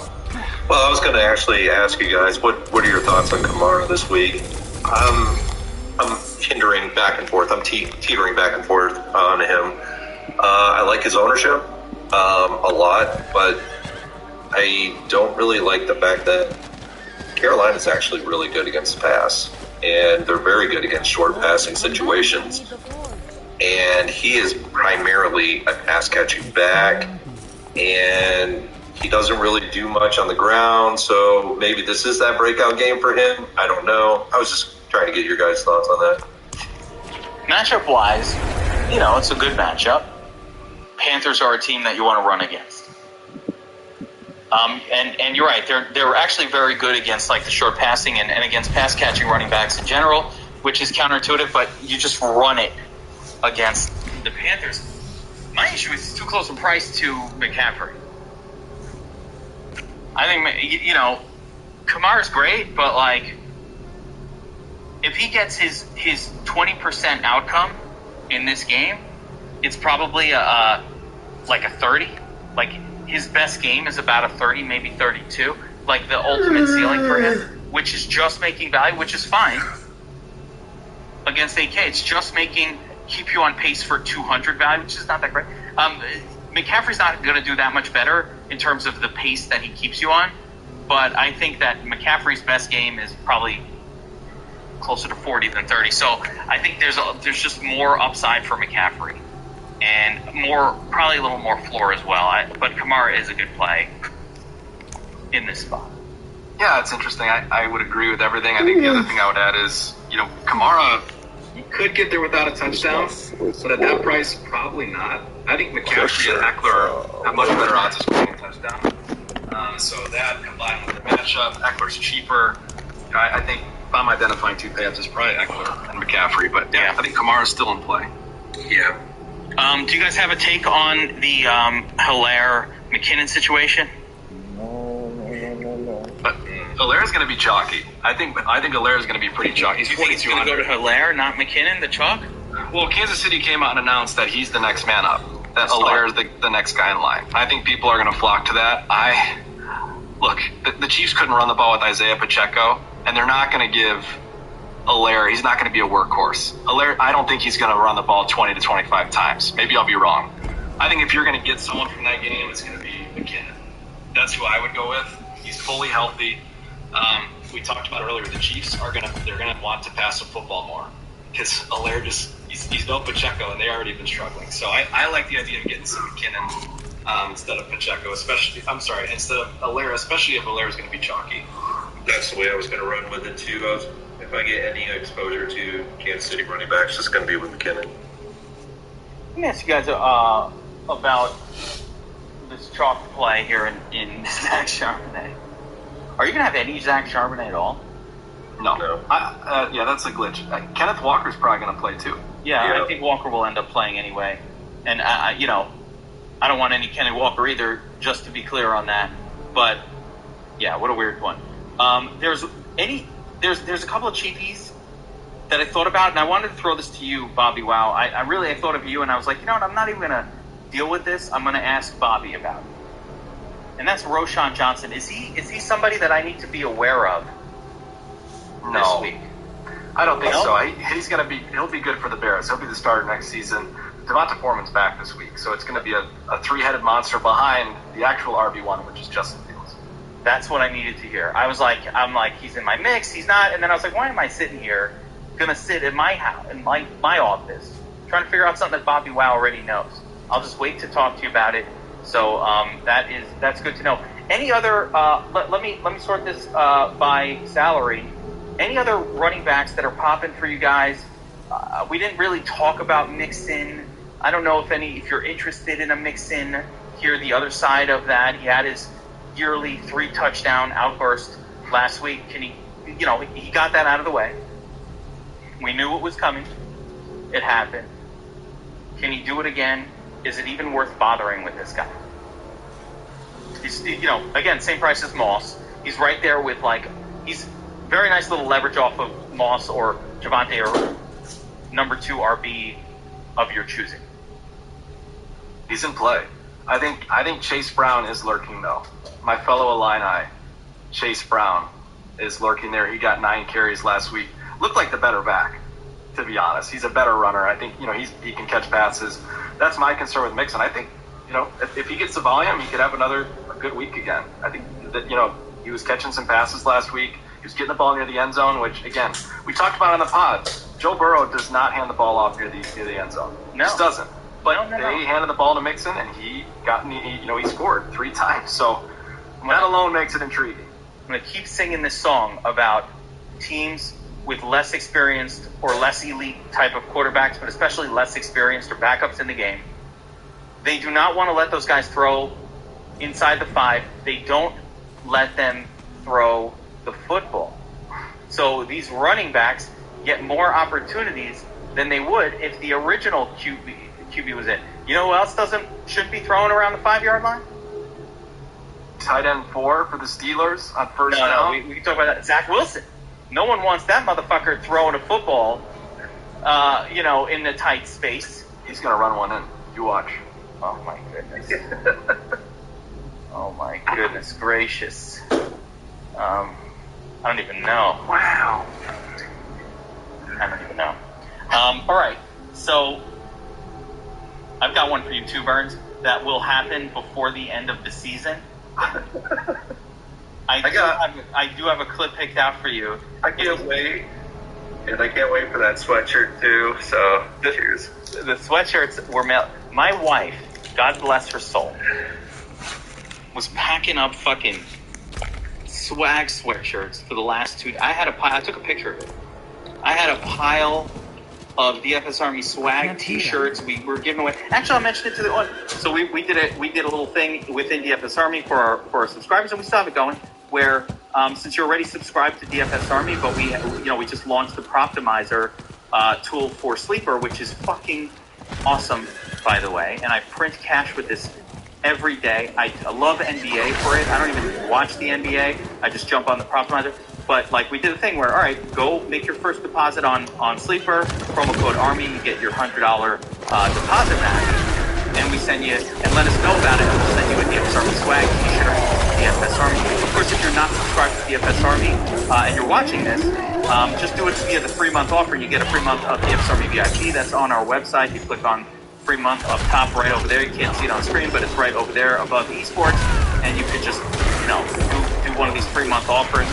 Well, I was going to actually ask you guys, what are your thoughts on Kamara this week? I'm hindering back and forth. I'm teetering back and forth on him. I like his ownership a lot, but I don't really like the fact that Carolina's actually really good against the pass, and they're very good against short passing situations. And he is primarily a pass-catching back, and he doesn't really do much on the ground, so maybe this is that breakout game for him. I don't know. I was just trying to get your guys' thoughts on that. Matchup-wise, it's a good matchup. Panthers are a team that you want to run against. And you're right. They're actually very good against like the short passing and against pass-catching running backs in general, which is counterintuitive, but you just run it against the Panthers. My issue is he's too close in price to McCaffrey. I think, Kamara's great, but, like, if he gets his 20% outcome in this game, it's probably a 30. Like, his best game is about a 30, maybe 32. Like, the ultimate ceiling for him, which is just making value, which is fine. Against AK, it's just keep you on pace for 200 value, which is not that great. McCaffrey's not going to do that much better in terms of the pace that he keeps you on, but I think that McCaffrey's best game is probably closer to 40 than 30. So I think there's just more upside for McCaffrey and probably a little more floor as well. But Kamara is a good play in this spot. Yeah, it's interesting. I would agree with everything. I think the other thing I would add is, Kamara, you could get there without a touchdown, but at that price, probably not. I think McCaffrey and Eckler have much better odds of scoring a touchdown. So that combined with the matchup, Eckler's cheaper. I think if I'm identifying two paths, it's probably Eckler and McCaffrey. But yeah, I think Kamara's still in play. Yeah. Do you guys have a take on the Hilaire-McKinnon situation? But Hilaire's going to be chalky. I think Hilaire's going to be pretty chalky. He's You think it's going to go to Hilaire, not McKinnon, the chalk? Well, Kansas City came out and announced that he's the next man up. That Hilaire is the next guy in line. I think people are going to flock to that. Look, the Chiefs couldn't run the ball with Isaiah Pacheco, and they're not going to give Hilaire. He's not going to be a workhorse. Hilaire, I don't think he's going to run the ball 20 to 25 times. Maybe I'll be wrong. I think if you're going to get someone from that game, it's going to be McKinnon. That's who I would go with. He's fully healthy. We talked about earlier. The Chiefs they're gonna want to pass the football more because Hilaire he's no Pacheco, and they already been struggling. So I like the idea of getting some McKinnon instead of Pacheco, instead of Hilaire, especially if Hilaire is going to be chalky. That's the way I was going to run with it too. If I get any exposure to Kansas City running backs, it's going to be with McKinnon. Let me ask you guys about this chalk play here in Zach Charbonnet. Are you going to have any Zach Charbonnet at all? No. Yeah, that's a glitch. Kenneth Walker's probably going to play too. Yeah, I think Walker will end up playing anyway. And, I don't want any Kenneth Walker either, just to be clear on that. But, yeah, what a weird one. There's a couple of cheapies that I thought about, and I wanted to throw this to you, Bobby Wow. I thought of you, and I was like, you know what, I'm not even going to deal with this. I'm going to ask Bobby about it. And that's Roshan Johnson. Is he somebody that I need to be aware of this week? I don't think so. He'll be good for the Bears. He'll be the starter next season. Devonta Foreman's back this week, so it's going to be a three-headed monster behind the actual RB1, which is Justin Fields. That's what I needed to hear. I'm like, he's in my mix, he's not, and then I was like, why am I sitting here, going to sit in my house, in my office, trying to figure out something that Bobby Wow already knows? I'll just wait to talk to you about it So that's good to know. Any other? Let me sort this by salary. Any other running backs that are popping for you guys? We didn't really talk about Mixon. I don't know if you're interested in a Mixon. Here, the other side of that, he had his yearly 3-touchdown outburst last week. Can he? He got that out of the way. We knew it was coming. It happened. Can he do it again? Is it even worth bothering with this guy? He's, again, same price as Moss. He's right there with he's very nice little leverage off of Moss or Javonte or number 2 RB of your choosing. He's in play. I think Chase Brown is lurking though. My fellow Illini, Chase Brown, is lurking there. He got 9 carries last week. Looked like the better back, to be honest. He's a better runner. I think he can catch passes. That's my concern with Mixon. I think if he gets the volume, he could have a good week again. I think that he was catching some passes last week. He was getting the ball near the end zone, which again we talked about on the pod. Joe Burrow does not hand the ball off near the end zone. No. Just doesn't. But No. they handed the ball to Mixon, and he scored 3 times. So that alone makes it intriguing. I'm going to keep singing this song about teams with less experienced or less elite type of quarterbacks, but especially less experienced or backups in the game. They do not want to let those guys throw inside the 5. They don't let them throw the football. So these running backs get more opportunities than they would if the original QB was in. You know who else shouldn't be throwing around the 5-yard line? Tight end 4 for the Steelers on first down. No, we can talk about that. Zach Wilson. No one wants that motherfucker throwing a football, in the tight space. He's going to run one in. You watch. Oh, my goodness. Oh, my goodness gracious. I don't even know. Wow. I don't even know. All right. So I've got one for you too, Burns. That will happen before the end of the season. I do have a clip picked out for you. I can't wait. And I can't wait for that sweatshirt too. So cheers. The sweatshirts were mailed. My wife, God bless her soul, was packing up fucking swag sweatshirts for the last 2 days. I took a picture of it. I had a pile of DFS Army swag T-shirts we were giving away. Actually, I'll mention it to the one. So we did a little thing within DFS Army for our subscribers, and we still have it going. Where since you're already subscribed to DFS Army, but we just launched the Proptimizer tool for Sleeper, which is fucking awesome, by the way. And I print cash with this every day. I love NBA for it. I don't even watch the NBA. I just jump on the Proptimizer. But we did a thing where, all right, go make your first deposit on Sleeper, promo code ARMY, you get your $100 deposit match, and we send you, and let us know about it, and we'll send you a DFS Army swag t-shirt, DFS Army. Of course, if you're not subscribed to DFS Army and you're watching this, just do it via the free month offer. You get a free month of DFS Army VIP. That's on our website. You click on free month up top right over there. You can't see it on screen, but it's right over there above esports, and you could just do one of these 3-month offers.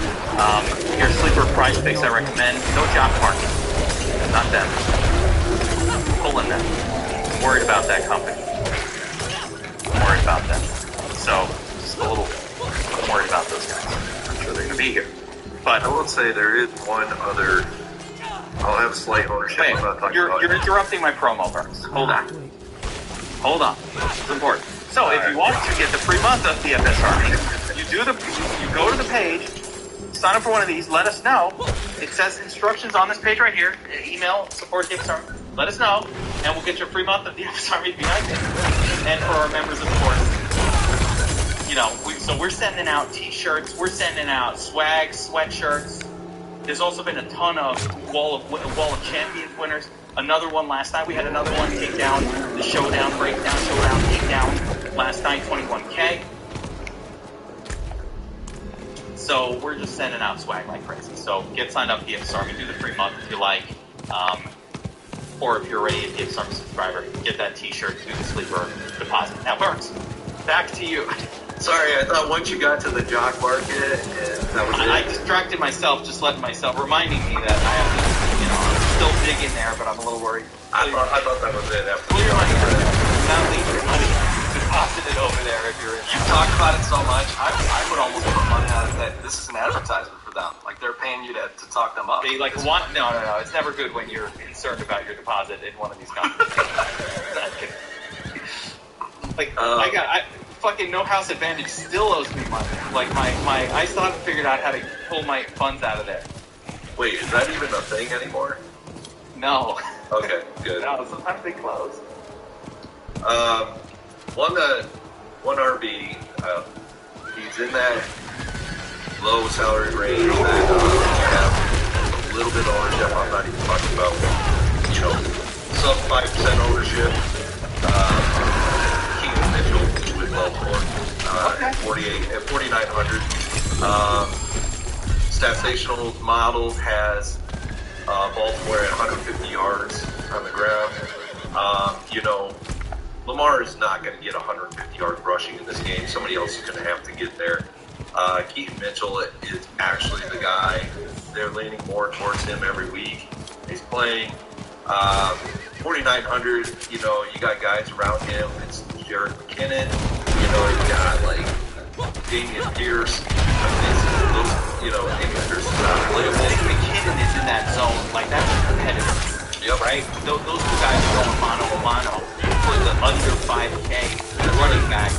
Your Sleeper prize picks I recommend. No job market. Not them. Pulling them. I'm worried about that company. I'm worried about them. So, just a little, I'm worried about those guys. I'm sure they're going to be here. But I will say there is one other. I'll have slight ownership. Wait, I'm not talking you're about it. interrupting my promo, Burns. Hold on. It's important. So if you want to get the free month of DFS Army, you go to the page, sign up for one of these, let us know. It says instructions on this page right here. Email support DFS Army. Let us know, and we'll get you a free month of DFS Army VIP. And for our members, of course, so we're sending out T-shirts, we're sending out swag, sweatshirts. There's also been a ton of Wall of Champions winners. Another one last night. We had another one take down the Showdown, Breakdown, Showdown, Takedown last night, 21K. So we're just sending out swag like crazy. So get signed up to DFS Army, do the free month if you like. Or if you're already a DFS Army subscriber, get that T-shirt, do the Sleeper deposit. Now, Burns, back to you. Sorry, I thought once you got to the jock market, that was it. I distracted myself, reminding me that I have to, I'm still big in there, but I'm a little worried. I thought that was it. Clear money. Not leave your money. Good tossing it over there if you're in. You talk about it so much, I would almost put money on it that this is an advertisement for them. Like they're paying you to talk them up. They like want no. It's never good when you're concerned about your deposit in one of these companies. Like I fucking No House Advantage still owes me money. Like I still haven't figured out how to pull my funds out of there. Wait, is that even a thing anymore? No. Okay, good. No, sometimes they close. One RB, he's in that low salary range that you have a little bit of ownership. I'm not even talking about, sub 5% ownership. Keegan Mitchell with Baltimore at 4,900. Statsational model has Baltimore at 150 yards on the ground. Lamar is not going to get 150 yards rushing in this game. Somebody else is going to have to get there. Keaton Mitchell is actually the guy. They're leaning more towards him every week. He's playing 4,900. You got guys around him. It's Jared McKinnon. You got like Damian Pierce. Damian Pierce is not playable. McKinnon is in that zone. Like that's competitive. Yep. Right? Those two guys are going mano a mano for the under 5K running back.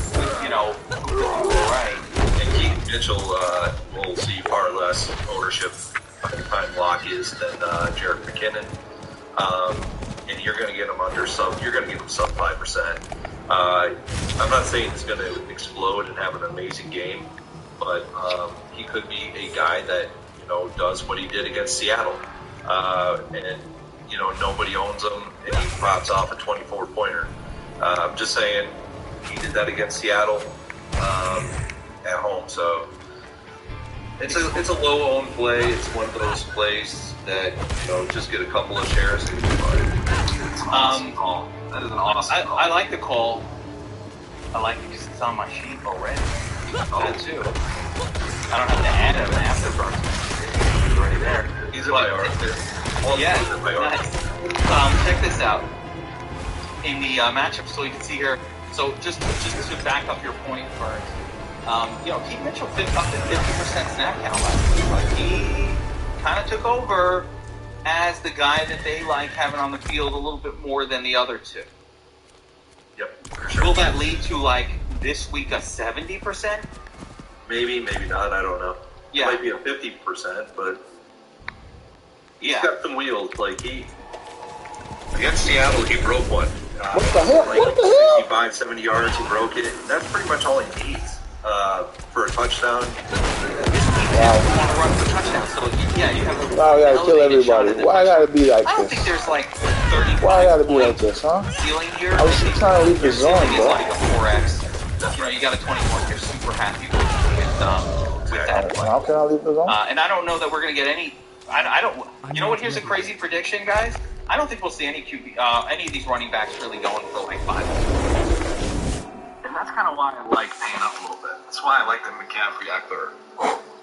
Right. And Keaton Mitchell will see far less ownership by the time lock is than Jared McKinnon. And you're going to get him you're going to get him sub 5%. I'm not saying he's going to explode and have an amazing game, but he could be a guy that, does what he did against Seattle. And nobody owns him, and he pops off a 24-pointer. I'm just saying, he did that against Seattle at home. So it's a low-owned play. It's one of those plays that just get a couple of shares and you're fine. It's an awesome call. That is an awesome call. I like the call. I like it because it's on my sheet already. That too. I don't have to add it afterwards. It's already there. He's in my art. Nice. Check this out. In the matchup, so you can see here. So just to back up your point first, Keaton Mitchell up to 50% snap count last week. Like he kind of took over as the guy that they like having on the field a little bit more than the other two. Yep, for sure. Will that lead to this week a 70%? Maybe not. I don't know. Yeah. It might be a 50%, but he's got some wheels. Against Seattle, he broke one. What the hell? What the hell? 65, 70 yards, he broke it. That's pretty much all he needs for a touchdown. Wow. Want to run for touchdown? So you have a. Now I gotta kill everybody. Why I gotta be like I don't this? think there's 30. Why I gotta be like this, huh? Ceiling here. I was just trying to leave the zone, Ceiling is bro. like a 4x. You got a 21. You're super happy with that. How can I leave the zone? And I don't know that we're gonna get any. I don't. You know what? Here's a crazy prediction, guys. I don't think we'll see any any of these running backs really going for 5. And that's kind of why I like paying up a little bit. That's why I like the McCaffrey-Eckler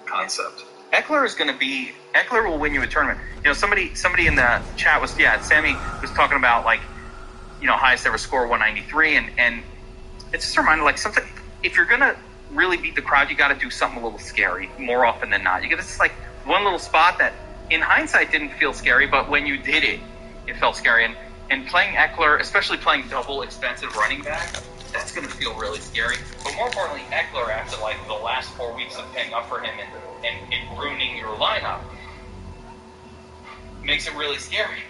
concept. Eckler will win you a tournament. Somebody in the chat was, Sammy was talking about highest ever score 193, and it's just a reminder, something, if you're gonna really beat the crowd, you got to do something a little scary more often than not. You get this one little spot that in hindsight didn't feel scary, but when you did it, it felt scary. And playing Eckler, especially playing double expensive running back, that's going to feel really scary. But more importantly, Eckler, after the last 4 weeks of paying up for him and ruining your lineup, makes it really scary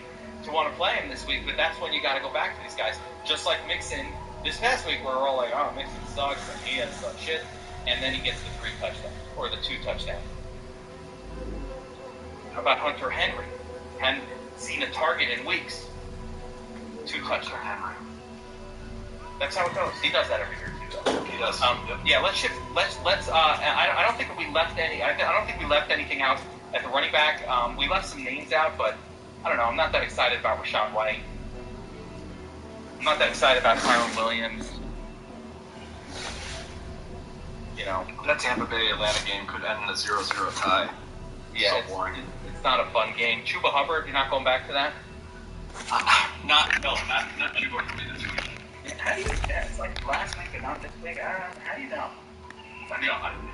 to want to play him this week. But that's when you got to go back to these guys. Just like Mixon this past week, where we're all like, oh, Mixon sucks and he has such shit. And then he gets the 3 touchdowns, or the 2 touchdowns. How about Hunter Henry? Hadn't seen a target in weeks. 2 touchdowns, Henry. That's how it goes. He does that every year too, though. He does. Let's shift. Let's. I don't think we left any. I don't think we left anything out at the running back. We left some names out, but I don't know. I'm not that excited about Rashawn White. I'm not that excited about Kyron Williams. That Tampa Bay Atlanta game could end in a 0-0 tie. Yeah, So boring. It's not a fun game. Chuba Hubbard, you're not going back to that? Not Chuba for me this week. How do you guess? It's like last week but not this week. How do you know? I know, I think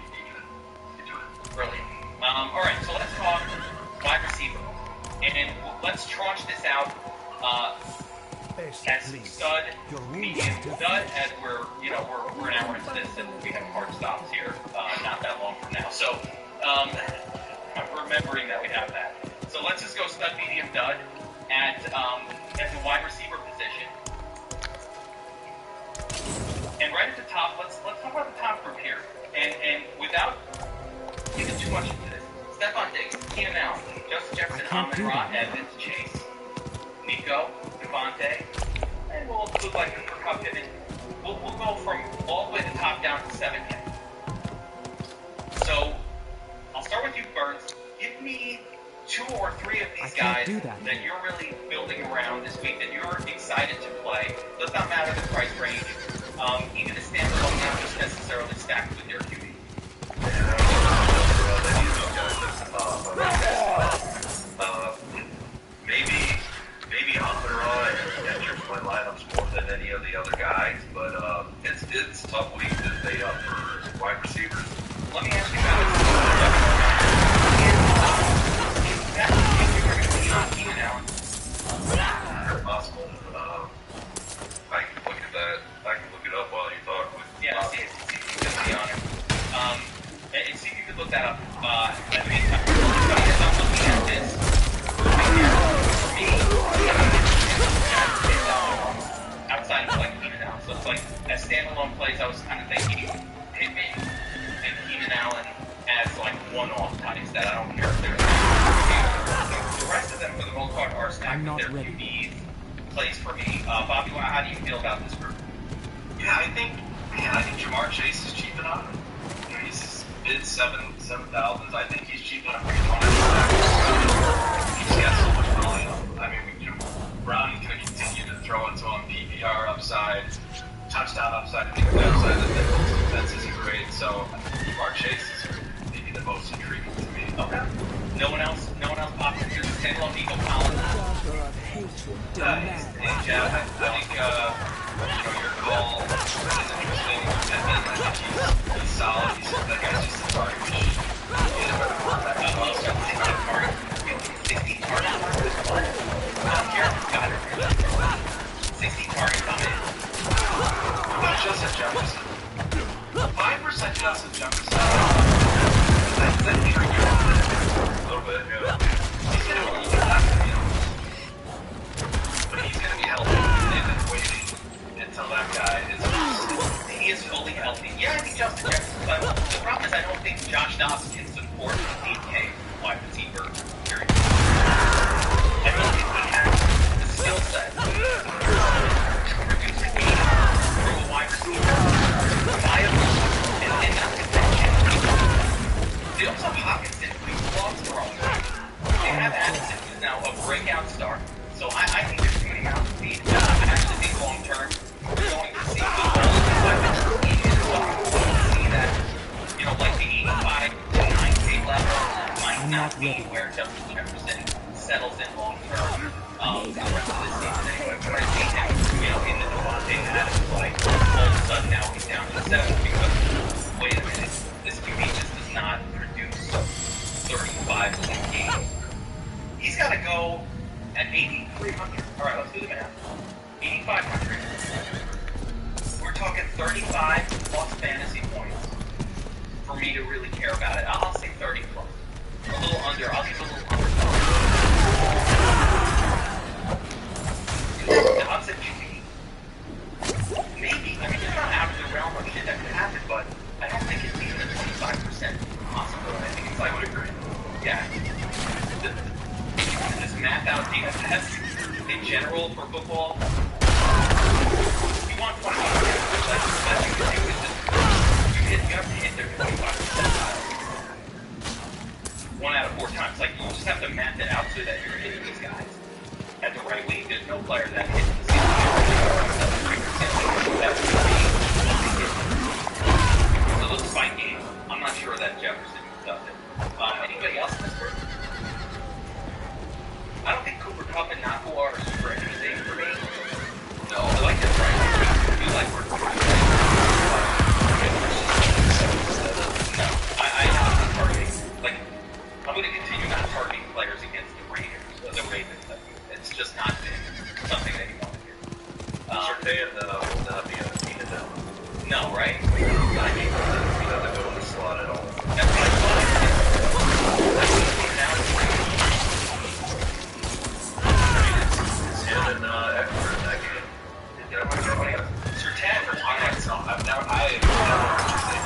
you do it. Brilliant. Alright, so let's talk wide receiver. And let's tranche this out as stud, medium stud, as we're an hour into this and we have hard stops here not that long from now. So I'm remembering that we have that. So let's just go stud, medium, dud at the wide receiver position. And right at the top, let's talk about the top group here. And without getting too much into this, Stephon Diggs, Keenan Allen, Justin Jefferson, Amon-Ra, Evans, Chase, Nico, Devontae, and we'll look like for Cup Pittman. We'll go from all the way to the top down to 7K. So I'll start with you, Burns. Give me 2 or 3 of these guys that you're really building around this week, that you're excited to play. Does not matter the price range. Even the standalone, not just necessarily stacked with their QB. Maybe Amon-Ra enters my lineups more than any of the other guys, but it's a tough week to stay up for wide receivers. Let me ask you about this. If you were going to be on Keenan Allen, If possible. I can look at that. I can look it up while you talk. yeah, see if you can be on it. And see if you could look that up. I mean, as I'm looking at this, for me, outside of like Keenan Allen. So it's like as standalone plays, I was kind of thinking Pittman and Keenan Allen as like one-off types that I don't care if they're the rest of them for the most part are stacked with their QBs. Plays for me. Bobby, how do you feel about this group? Yeah, I think Jamar Chase is cheap enough. You know, he's mid 7,000s. I think he's cheap enough for you to want to stack. He's got so much volume. I mean, Brown's going to continue to throw into him PPR upside, touchdown upside. I think the upside that the defense isn't great. So Jamar Chase is maybe the most intriguing to me. Okay. No one else pops into the standalone Nico Collins. Yeah, I think your call is interesting. I think he's solid. That guy's just a target machine. He's got 60 targets. 60 targets. I don't care if it's got it. 60 targets on it. What about Justin Jefferson? 5% Justin Jefferson. That's intriguing. A little bit, yeah. He's going to be but he's going to be healthy. They've been waiting until that guy is. He is fully healthy. Yeah, I think Justin Jefferson. But the problem is, I don't think Josh Dobbs can support 8K wide receiver. Period. I don't think he has the skill set to produce a game from a wide receiver viable and not convention. They also have Hawkinson, who loves throwing. They have Addison, who's now a breakout star. So I think they're shooting out speed. I actually think long term we're going to see football in the weapons see that, like the 85 to 9K level might not be where Justin Jefferson settles in long term for the rest of the season anyway. But I see him, in the Devontae Adams, like all of a sudden now he's down to 7 because wait a minute, this QB just does not produce 35 games. He's got to go at 8,300. All right, let's do the math. 8,500. We're talking 35 plus fantasy points for me to really care about it. I'll say 30 plus. A little under. I'll give a little under. I'll say QB. Maybe. I mean, it's not out of the realm of shit that could happen, but I don't think it's even a 25% possibility. I think it's like, I would agree. Yeah. Just math out DFS in general for football. You want 25%. The best you can do is just you have to hit their 25%. 1 out of 4 times. Like, you just have to math it out so that you're hitting these guys at the right week. There's no player that hits the season. That would be a little spike game. I'm not sure that Jefferson does it. Anybody else in this group? I don't think Cooper Kupp and Nakua are super interesting for me. No, I like this right. Ortegan will not be undefeated now. No, right? I think he doesn't go in the slot at all. That's what I thought. It's him and Eckler in that game. Sertan was on that song. I've never said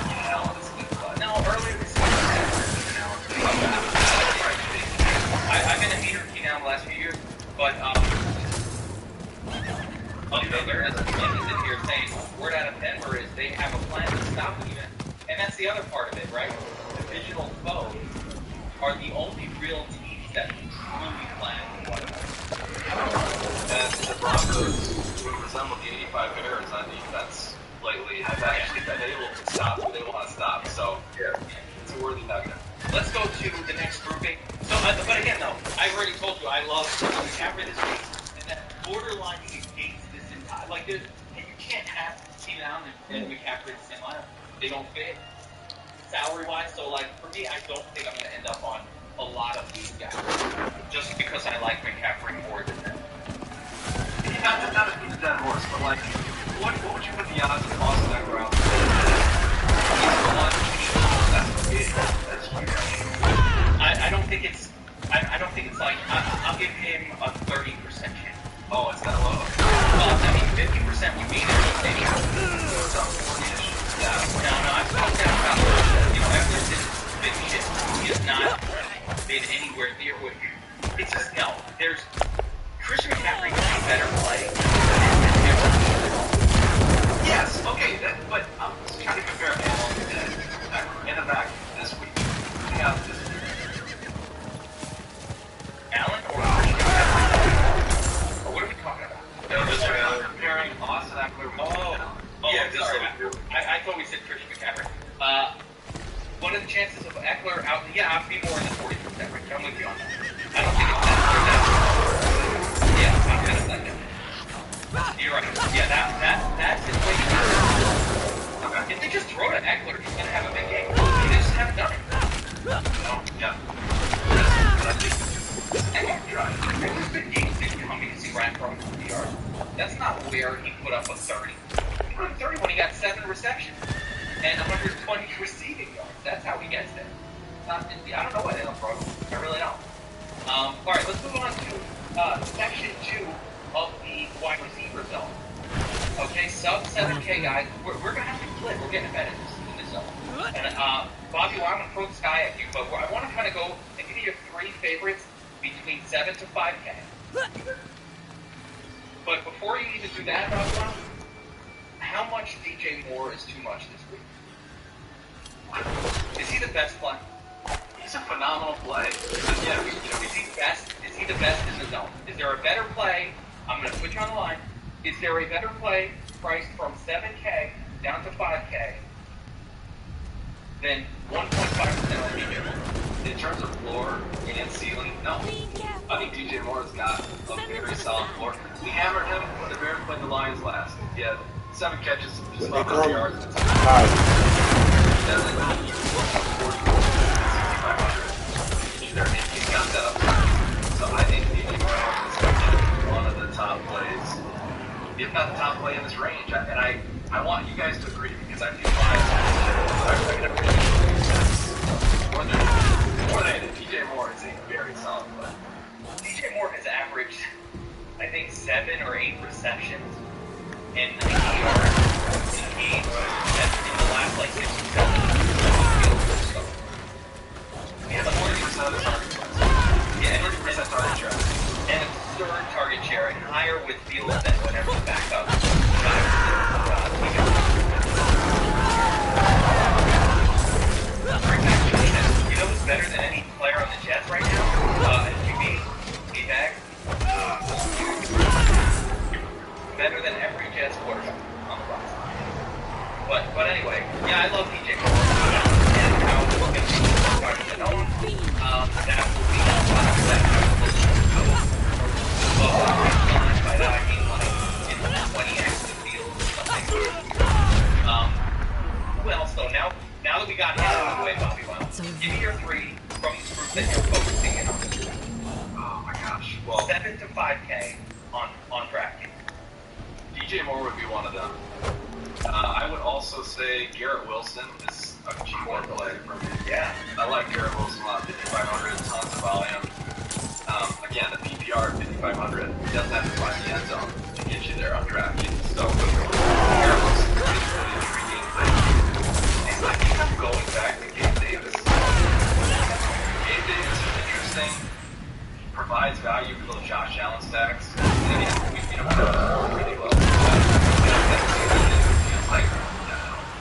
Keenan Allen is a good play. No, earlier this season, I've been a hater of Keenan Allen the last few years, but there is a in here saying word out of Denver is they have a plan to stop him, and that's the other part of it, right? Divisional foes are the only real teams that truly plan to win. And the Broncos, who resemble the 85 Bears on defense lately, have actually been able to stop who they want to stop. So, Yeah. it's a worthy nugget. Let's go to the next grouping. So, but again, though, I already told you I love McCaffrey this week, and that borderline negates this entire. Like, you can't have Keenan Allen and McCaffrey in the same lineup. They don't fit salary-wise. So, like, for me, I don't think I'm going to end up on a lot of these guys just because I like McCaffrey more than them. Not to beat the dead horse, but like, what would you put the odds of Austin Eckler out there? That's huge. I don't think it's. I don't think it's like. I'll give him a 30% chance. Oh, it's that low. Well, I mean, 50% would mean anything. It's up 40-ish. Yeah. No, I'm talking about, Eckler did big shit. He has not been anywhere near what you. It's just, no. There's. Christian McCaffrey can be better play than ever. Yes, okay, but I'm trying to compare Allen and Eckler in the back this week. Yeah, Allen or Christian McCaffrey? Or what are we talking about? I'm comparing Austin Eckler with Yeah, just sorry. like you. I thought we said Christian McCaffrey. What are the chances of Eckler out? Yeah, I'd be more in the 40% range. I'm with you on that. I don't think it's that. Yeah, I'm kind of like that. You're right. Yeah, that's the way. If they just throw to Eckler, he's gonna have a big game. They just haven't done it. yeah. Eckler's been games that come because he ran from 50 yards. That's not where he put up a 30. He put up 30 when he got 7 receptions and 120 receiving yards. That's how he gets there. I don't know why they don't throw him. I really don't. All right, let's move on to section 2 of the wide receiver zone. Okay, sub 7K guys, we're gonna have to flip. We're getting better in this zone. And Bobby, well, I'm gonna throw this guy at you, but I want to kind of go and give you your 3 favorites between 7 to 5K. But before you even do that, Bobby, how much DJ Moore is too much this week? Is he the best play? He's a phenomenal play. Yeah, Is he best? Is he the best in the zone? Is there a better play? I'm going to put you on the line. Is there a better play priced from 7K down to 5K than 1.5% on DJ Moore? in terms of floor and ceiling, no. I think DJ Moore's got a very solid floor. We hammered him when the Bears played the Lions last. He had 7 catches, just about 100 yards. He's got that up. So I think DJ Moore is one of the top plays, if not the top play in this range. And I want you guys to agree because I feel biased. More than DJ Moore is a very solid play. DJ Moore has averaged, I think, 7 or 8 receptions in 90 yards in a game that's in the last like 6 or 7 years. We have a 40% of the target share. Yeah, 40% target share. And absurd target share, and higher with Fields than whatever the backup. You know who's better than any player on the Jets right now? QB, T-Bag. Better than every Jets quarterback on the roster. But anyway, yeah, I love DJ Moore. And how we're looking to start to know that will be that by that I mean like 20x the field or something. Who else though? Now that we got him out of the way, Bobby, give me your 3 from the group that you're focusing in on. Oh my gosh. Well, 7 to 5K on DraftKings. DJ DJ Moore would be one of them. I would also say Garrett Wilson is a G4 play for me. Yeah. I like Garrett Wilson a lot. 5,500, tons of volume. Again, the PPR at 5,500, he doesn't have to find the end zone to get you there on DraftKings. So, Garrett Wilson is really intriguing. And I think I'm going back to Gabe Davis. Gabe Davis is interesting. Provides value for those Josh Allen stacks. And again, we beat him pretty low.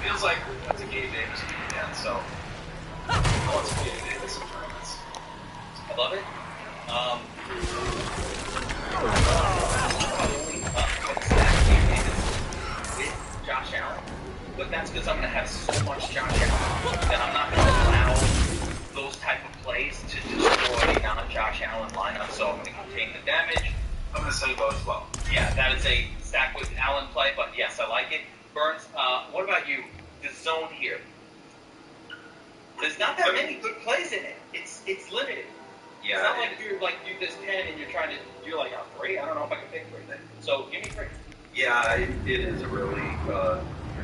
Feels like that's a Gabe Davis weekend, so I want some Gabe Davis in tournaments. I love it. With Josh Allen, but that's because I'm going to have so much Josh Allen that I'm not going to allow those type of plays to destroy non-Josh Allen lineup. So I'm going to contain the damage. I'm going to say both as well. Yeah, that is a stack with Allen play, but yes, I like it. Burns, what about you? The zone here. There's not that many good plays in it. It's limited. Yeah. It's not like you're like do this 10 and you're trying to do like a 3. I don't know if I can pick 3 then. So give me 3. Yeah, it is a really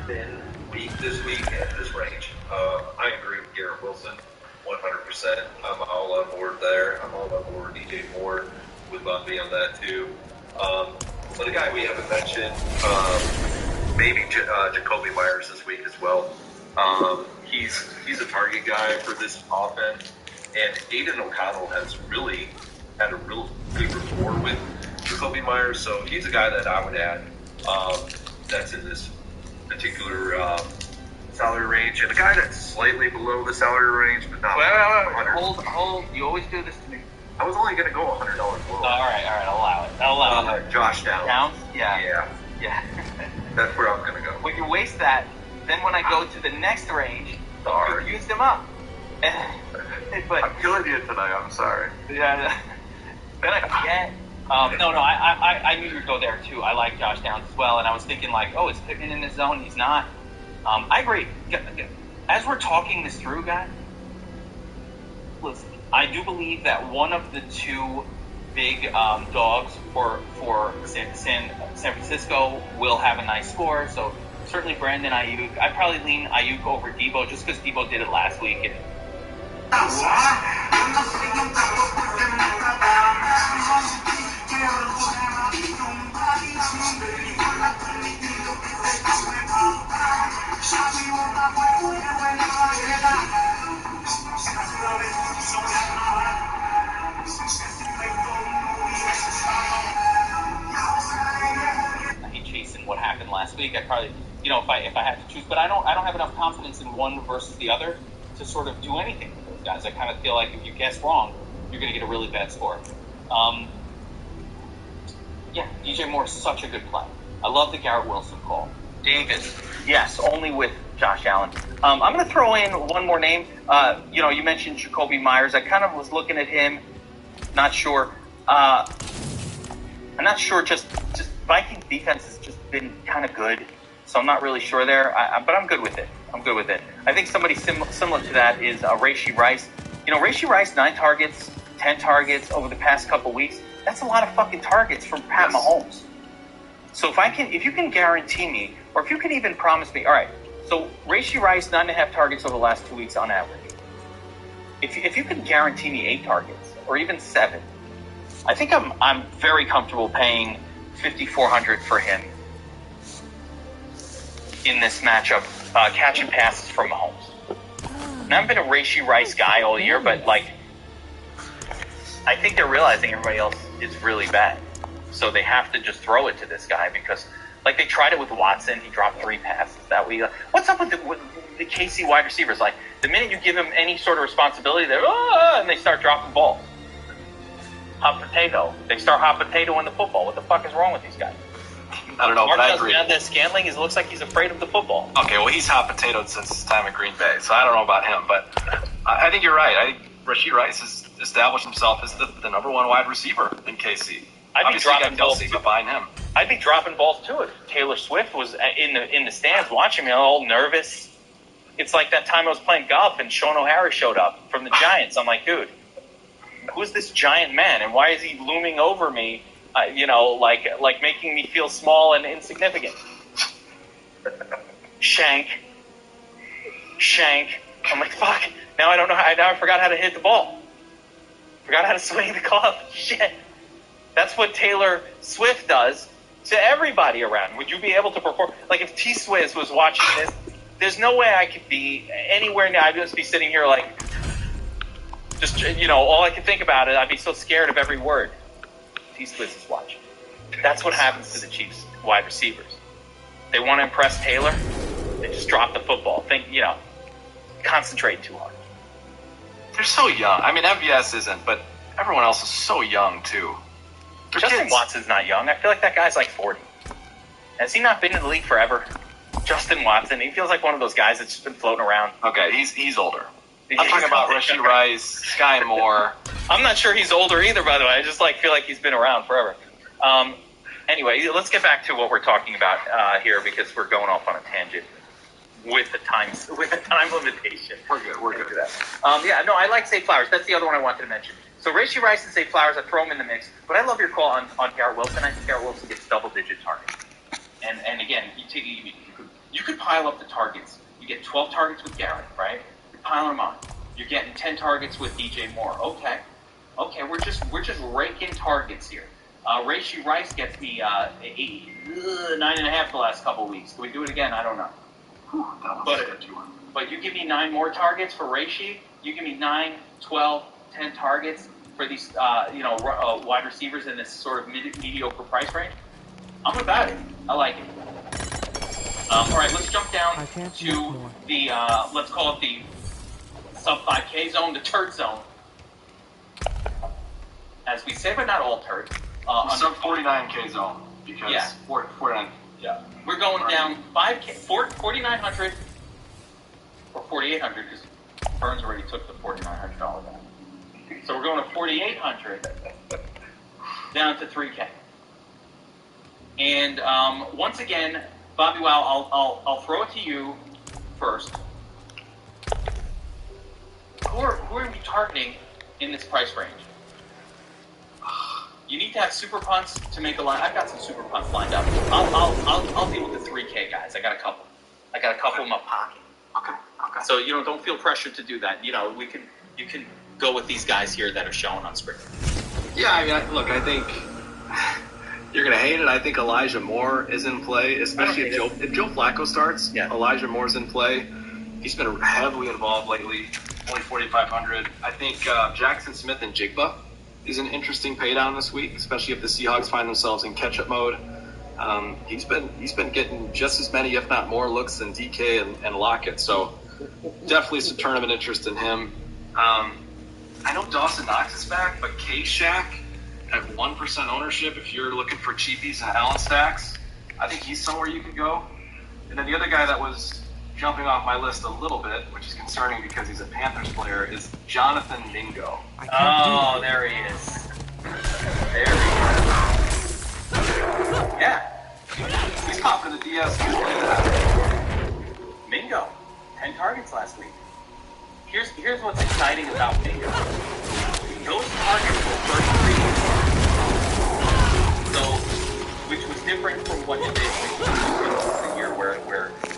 thin week this week at this range. I agree with Garrett Wilson 100%. I'm all on board there. I'm all on board with DJ Moore with Bumpy on that too. But a guy we haven't mentioned, maybe Jacoby Myers this week as well. He's a target guy for this offense, and Aiden O'Connell has really had a real good rapport with Jacoby Myers, so he's a guy that I would add that's in this particular salary range, and a guy that's slightly below the salary range, but not. Wait. Hold. You always do this to me. I was only going to go $100 below. All right. I'll allow it. Josh Downs. Downs? Yeah. That's where I'm going to go. When you waste that, then when I go to the next range, you use them up. But I'm killing you tonight. I'm sorry. yeah, then I forget. I knew you'd go there too. I like Josh Downs as well, and I was thinking like, oh, is Pittman in the zone? He's not. I agree. As we're talking this through, guys, listen, I do believe that one of the two big dogs for San Francisco will have a nice score. So certainly Brandon Ayuk. I'd probably lean Ayuk over Debo just because Debo did it last week. And I hate chasing what happened last week. I probably, if I had to choose, but I don't have enough confidence in one versus the other to sort of do anything with those guys. I kind of feel like if you guess wrong, you're going to get a really bad score. DJ Moore is such a good play. I love the Garrett Wilson call. Davis, yes, only with Josh Allen. I'm going to throw in one more name. You mentioned Jacoby Myers. I kind of was looking at him, not sure. I'm not sure. Just Vikings defense has just been kind of good, so I'm not really sure there. But I'm good with it. I think somebody similar to that is Rashee Rice. Rashee Rice, 9 targets, 10 targets over the past couple weeks. That's a lot of fucking targets from Pat Mahomes. So if you can guarantee me, or if you can even promise me, all right, so Rashee Rice, 9.5 targets over the last 2 weeks on average. If you can guarantee me 8 targets, or even 7, I think I'm very comfortable paying $5,400 for him in this matchup, catching passes from Mahomes. And I've been a Rashee Rice guy all year, but I think they're realizing everybody else is really bad. So they have to just throw it to this guy because, they tried it with Watson. He dropped 3 passes that week. What's up with the KC wide receivers? The minute you give them any sort of responsibility, and they start dropping balls. Hot potato. They start hot potato in the football. What the fuck is wrong with these guys? I don't know, but I agree. Scantling, it looks like he's afraid of the football. Okay, well, he's hot potatoed since his time at Green Bay, so I don't know about him, but I think you're right. I think Rashee Rice has established himself as the number 1 wide receiver in KC. I'd be dropping balls Kelsey behind him. I'd be dropping balls too if Taylor Swift was in the stands watching me, all nervous. It's like that time I was playing golf and Sean O'Hara showed up from the Giants. I'm like, dude, who's this giant man and why is he looming over me like making me feel small and insignificant. Shank. I'm like, fuck. Now I don't know. Now I forgot how to hit the ball. Forgot how to swing the club. Shit. That's what Taylor Swift does to everybody around. Would you be able to perform? Like, if T-Swizz was watching this, there's no way I could be anywhere near. I'd just be sitting here like, just, all I could think about it. I'd be so scared of every word. T-Swizz is watching. That's what happens to the Chiefs wide receivers. They want to impress Taylor. They just drop the football. Concentrate too hard. They're so young. I mean, MVS isn't, but everyone else is so young, too. Justin Watson's not young. I feel like that guy's like 40. Has he not been in the league forever? Justin Watson, he feels like one of those guys that's just been floating around. Okay, he's older. I'm talking about Rashee Rice, Sky Moore. I'm not sure he's older either, by the way. I just feel like he's been around forever. Anyway, let's get back to what we're talking about here, because we're going off on a tangent with the time limitation. We're good. I like Zay Flowers. That's the other one I wanted to mention. So Rashee Rice and Zay Flowers, I throw them in the mix. But I love your call on Garrett Wilson. I think Garrett Wilson gets double-digit targets. And again, you could pile up the targets. You get 12 targets with Garrett, right? You're piling them on. You're getting 10 targets with DJ Moore. Okay, we're just raking targets here. Rashee Rice gets me 9.5 the last couple of weeks. Can we do it again? I don't know. But you give me 9 more targets for Rashee. You give me 9, 12, 10 targets for these, wide receivers in this sort of mediocre price range. I'm about it. I like it. All right, let's jump down to the, let's call it the sub 5K zone, the turd zone. As we say, but not all turds. Sub 49K zone, because 49. Yeah. We're going down 5K, 4,900 or 4,800, because Burns already took the $4,900 back. So we're going to 4,800 down to 3K. And once again, Bobby Wow, I'll throw it to you first. Who are we targeting in this price range? You need to have super punts to make a line. I've got some super punts lined up. I'll deal with the 3K guys. I got a couple in my pocket. Okay. So don't feel pressured to do that. You can go with these guys here that are shown on screen. Yeah, I mean, I think you're gonna hate it. I think Elijah Moore is in play, especially if Joe Flacco starts. Yeah. Elijah Moore's in play. He's been heavily involved lately. Only 4,500. I think Jackson Smith and Jigba is an interesting pay down this week, especially if the Seahawks find themselves in catch-up mode. He's been getting just as many, if not more, looks than DK and Lockett. So definitely some tournament interest in him. I know Dawson Knox is back, but K-Shack at 1% ownership, if you're looking for cheapies and Allen stacks, I think he's somewhere you can go. And then the other guy that was jumping off my list a little bit, which is concerning because he's a Panthers player, is Jonathan Mingo. Oh, there he is. Yeah. He's popping the DS. Mingo, 10 targets last week. Here's what's exciting about Mingo. Those targets were first read. So, which was different from what you did the year where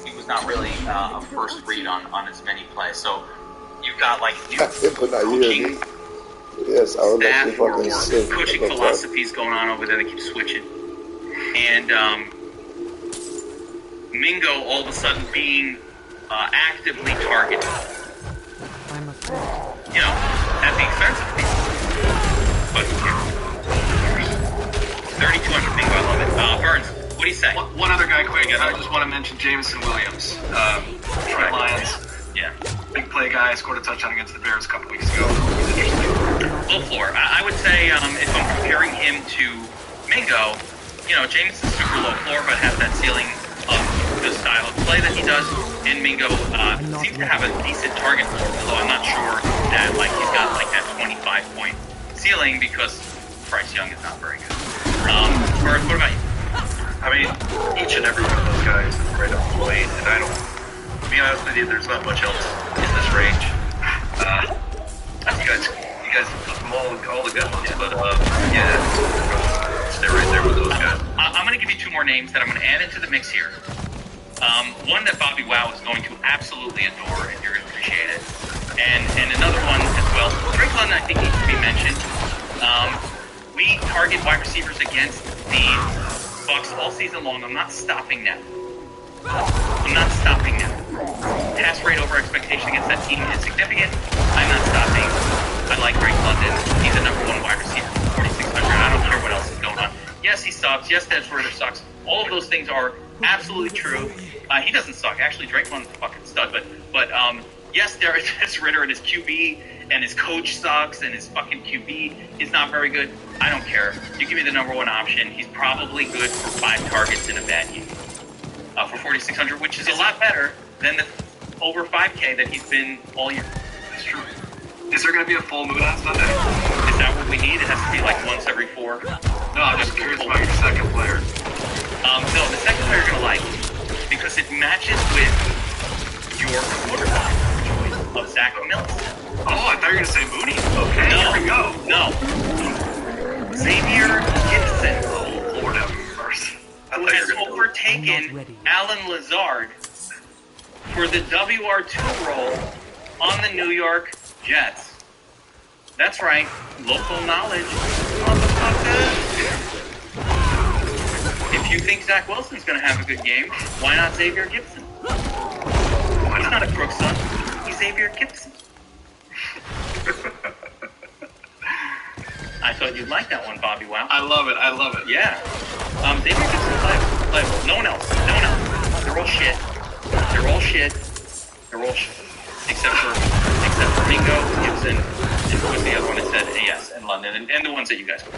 he was not really a first read on as many plays. So, you've got like new coaching staff or coaching philosophies going on over there. They keep switching. And Mingo all of a sudden being actively targeted. At the expense of people. But 3,200 Mingo, I love it. Burns, what do you say? One other guy quick, and I just want to mention Jameson Williams. Detroit Lions. Yeah. Big play guy, scored a touchdown against the Bears a couple weeks ago. He's interesting. Low floor. I would say if I'm comparing him to Mingo, Jameson's super low floor, but has that ceiling of the style of play that he does. And Mingo seems to have a decent target floor, although I'm not sure that he's got that 25-point ceiling because Bryce Young is not very good. Burns, what about you? I mean, each and every one of those guys is right up the lane, and I don't. To be honest with you, there's not much else in this range. You guys put them all the good ones, but stay right there with those guys. I'm going to give you two more names that I'm going to add into the mix here. One that Bobby Wow is going to absolutely adore, and you're going to appreciate it. And another one as well. Drake London, I think, needs to be mentioned. We target wide receivers against the Bucs all season long. I'm not stopping them. I'm not stopping them. Pass rate over expectation against that team is significant. I'm not stopping. I like Drake London. He's a number one wide receiver, 4,600. I don't care what else is going on. Yes, he sucks. Yes, Des Ritter sucks. All of those things are absolutely true. He doesn't suck. Actually, Drake London's a fucking stud. But yes, Des Ritter and his QB and his coach sucks and his fucking QB is not very good. I don't care. You give me the number one option. He's probably good for 5 targets in a bad game for 4,600, which is a lot better than the over 5K that he's been all year. That's true. Is there going to be a full moon on Sunday? Is that what we need? It has to be like once every 4. No, I'm just curious about your second player. No, the second player you're going to like because it matches with your quarterback of Zach Mills. Oh, I thought you were going to say Mooney. Okay, No, here we go. no. Xavier Gibson, Lord have mercy. who has overtaken Alan Lazard for the WR2 role on the New York Jets. That's right, local knowledge, motherfucker. If you think Zach Wilson's going to have a good game, why not Xavier Gibson? He's not a crook, son. He's Xavier Gibson. I thought you'd like that one, Bobby Wow. I love it. I love it. Yeah. Xavier Gibson playable. No one else. No one else. They're all shit. They're all shit. They're all shit. Except for Mingo, Gibson, and who was the other one that said yes, and London, and the ones that you guys put.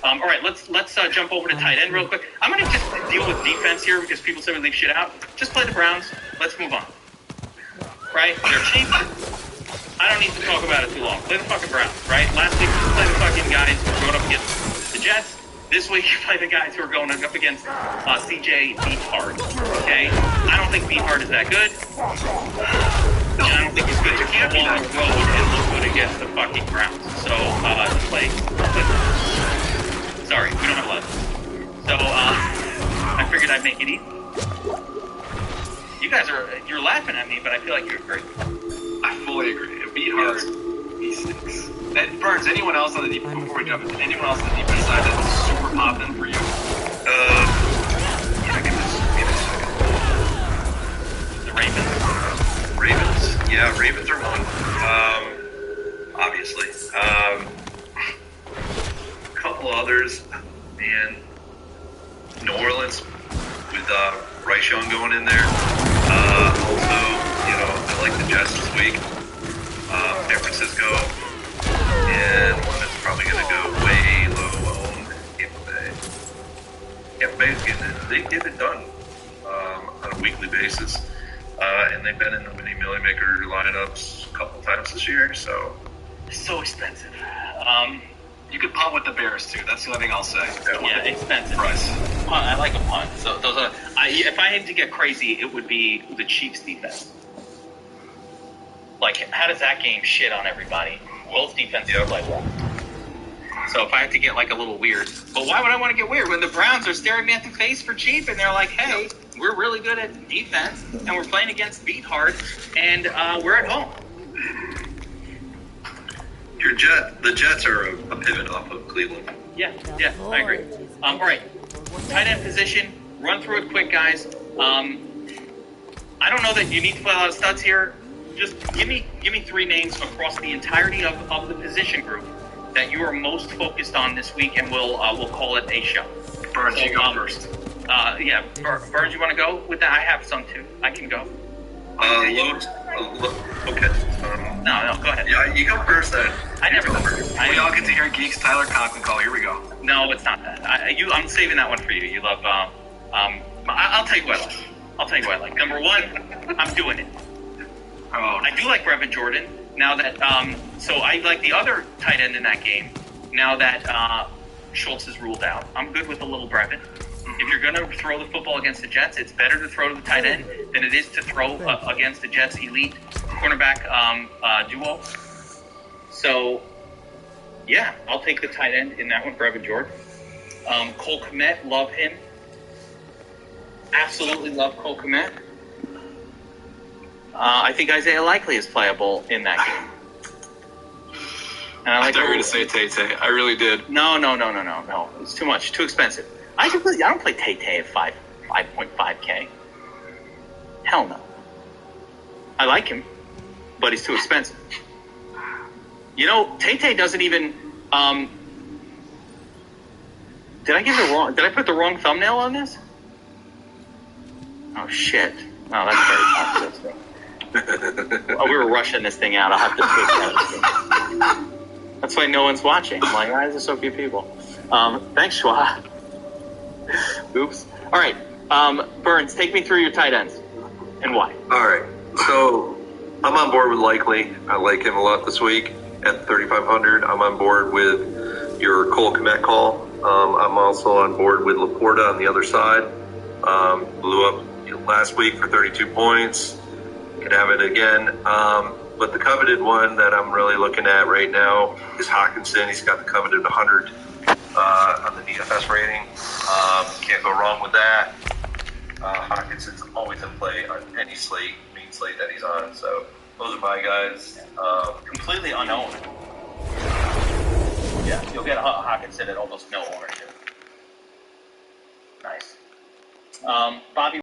All right, let's jump over to tight end real quick. I'm going to just deal with defense here because people say we leave shit out. Just play the Browns. Let's move on. Right? They're cheap. I don't need to talk about it too long. Play the fucking Browns, right? Last week, you played the fucking guys who were going up against the Jets. This week, you play the guys who are going up against CJ Beathard, okay? I don't think Beathard is that good. And I don't think he's good to keep on the road and look good against the fucking Browns. So, play. Sorry, we don't have a lot. So, I figured I'd make it easy. You guys you're laughing at me, but I feel like you agree. I fully agree. Beathard, he stinks. And Burns, anyone else on the defense, before we jump into anyone else on the defense side that's super popping for you? Yeah, give me a second. The Ravens. Ravens. Yeah, Ravens are one. Obviously. A couple others. Man. New Orleans with Ryshawn going in there. Also, I like the Jets this week. San Francisco. And one that's probably going to go way low owned, Tampa Bay. Tampa Bay's getting it. They get it done on a weekly basis. And they've been in the winning Millie Maker lineups a couple times this year, so expensive. You could punt with the Bears too. That's the only thing I'll say. Yeah, expensive. Price. Punt, I like a punt. So those are. If I had to get crazy, it would be the Chiefs defense. Like, how does that game shit on everybody? Both defenses are like that. So if I had to get like a little weird, but why would I want to get weird when the Browns are staring me at the face for cheap and they're like, hey, we're really good at defense and we're playing against Beathard and we're at home. the Jets are a pivot off of Cleveland. Yeah, I agree. All right, tight end position. Run through it quick, guys. I don't know that you need to play a lot of studs here. Just give me 3 names across the entirety of the position group that you are most focused on this week, and we'll call it a show. Burns, you go first. Burns, you want to go with that? I have some too. I can go. Okay. No, go ahead. Yeah, you go first then. I never go first. We all get to hear Geeks Tyler Conklin call. Here we go. No, it's not that. I'm saving that one for you. You love. I'll tell you what I like. Number 1, I'm doing it. Oh, I do like Brevin Jordan. Now that so I like the other tight end in that game. Now that Schultz is ruled out, I'm good with a little Brevin. If you're going to throw the football against the Jets, it's better to throw to the tight end than it is to throw against the Jets' elite cornerback duo. So, yeah, I'll take the tight end in that one, Brevin Jordan. Cole Kmet, love him. Absolutely love Cole Kmet. I think Isaiah Likely is playable in that game. And I thought you were going to say Tay-Tay. I really did. No. It's too much. Too expensive. I don't play Tay-Tay at 5.5K. Hell no. I like him, but he's too expensive. You know, Tay-Tay doesn't even... Did I put the wrong thumbnail on this? Oh, shit. Oh, that's very toxic. Oh, we were rushing this thing out. I'll have to tweet that. That's why no one's watching. I'm like, why is there so few people? Thanks, Schwa. Oops. All right. Burns, take me through your tight ends and why. All right. So I'm on board with Likely. I like him a lot this week at 3,500. I'm on board with your Cole Kmet call. I'm also on board with Laporta on the other side. Blew up last week for 32 points. Could have it again. But the coveted one that I'm really looking at right now is Hawkinson. He's got the coveted 100 on the DFS rating. Can't go wrong with that. Hawkinson's always in play on any slate, main slate that he's on. So those are my guys. Completely unowned. Yeah, you'll get Hawkinson at almost no ownership. Nice. Bobby.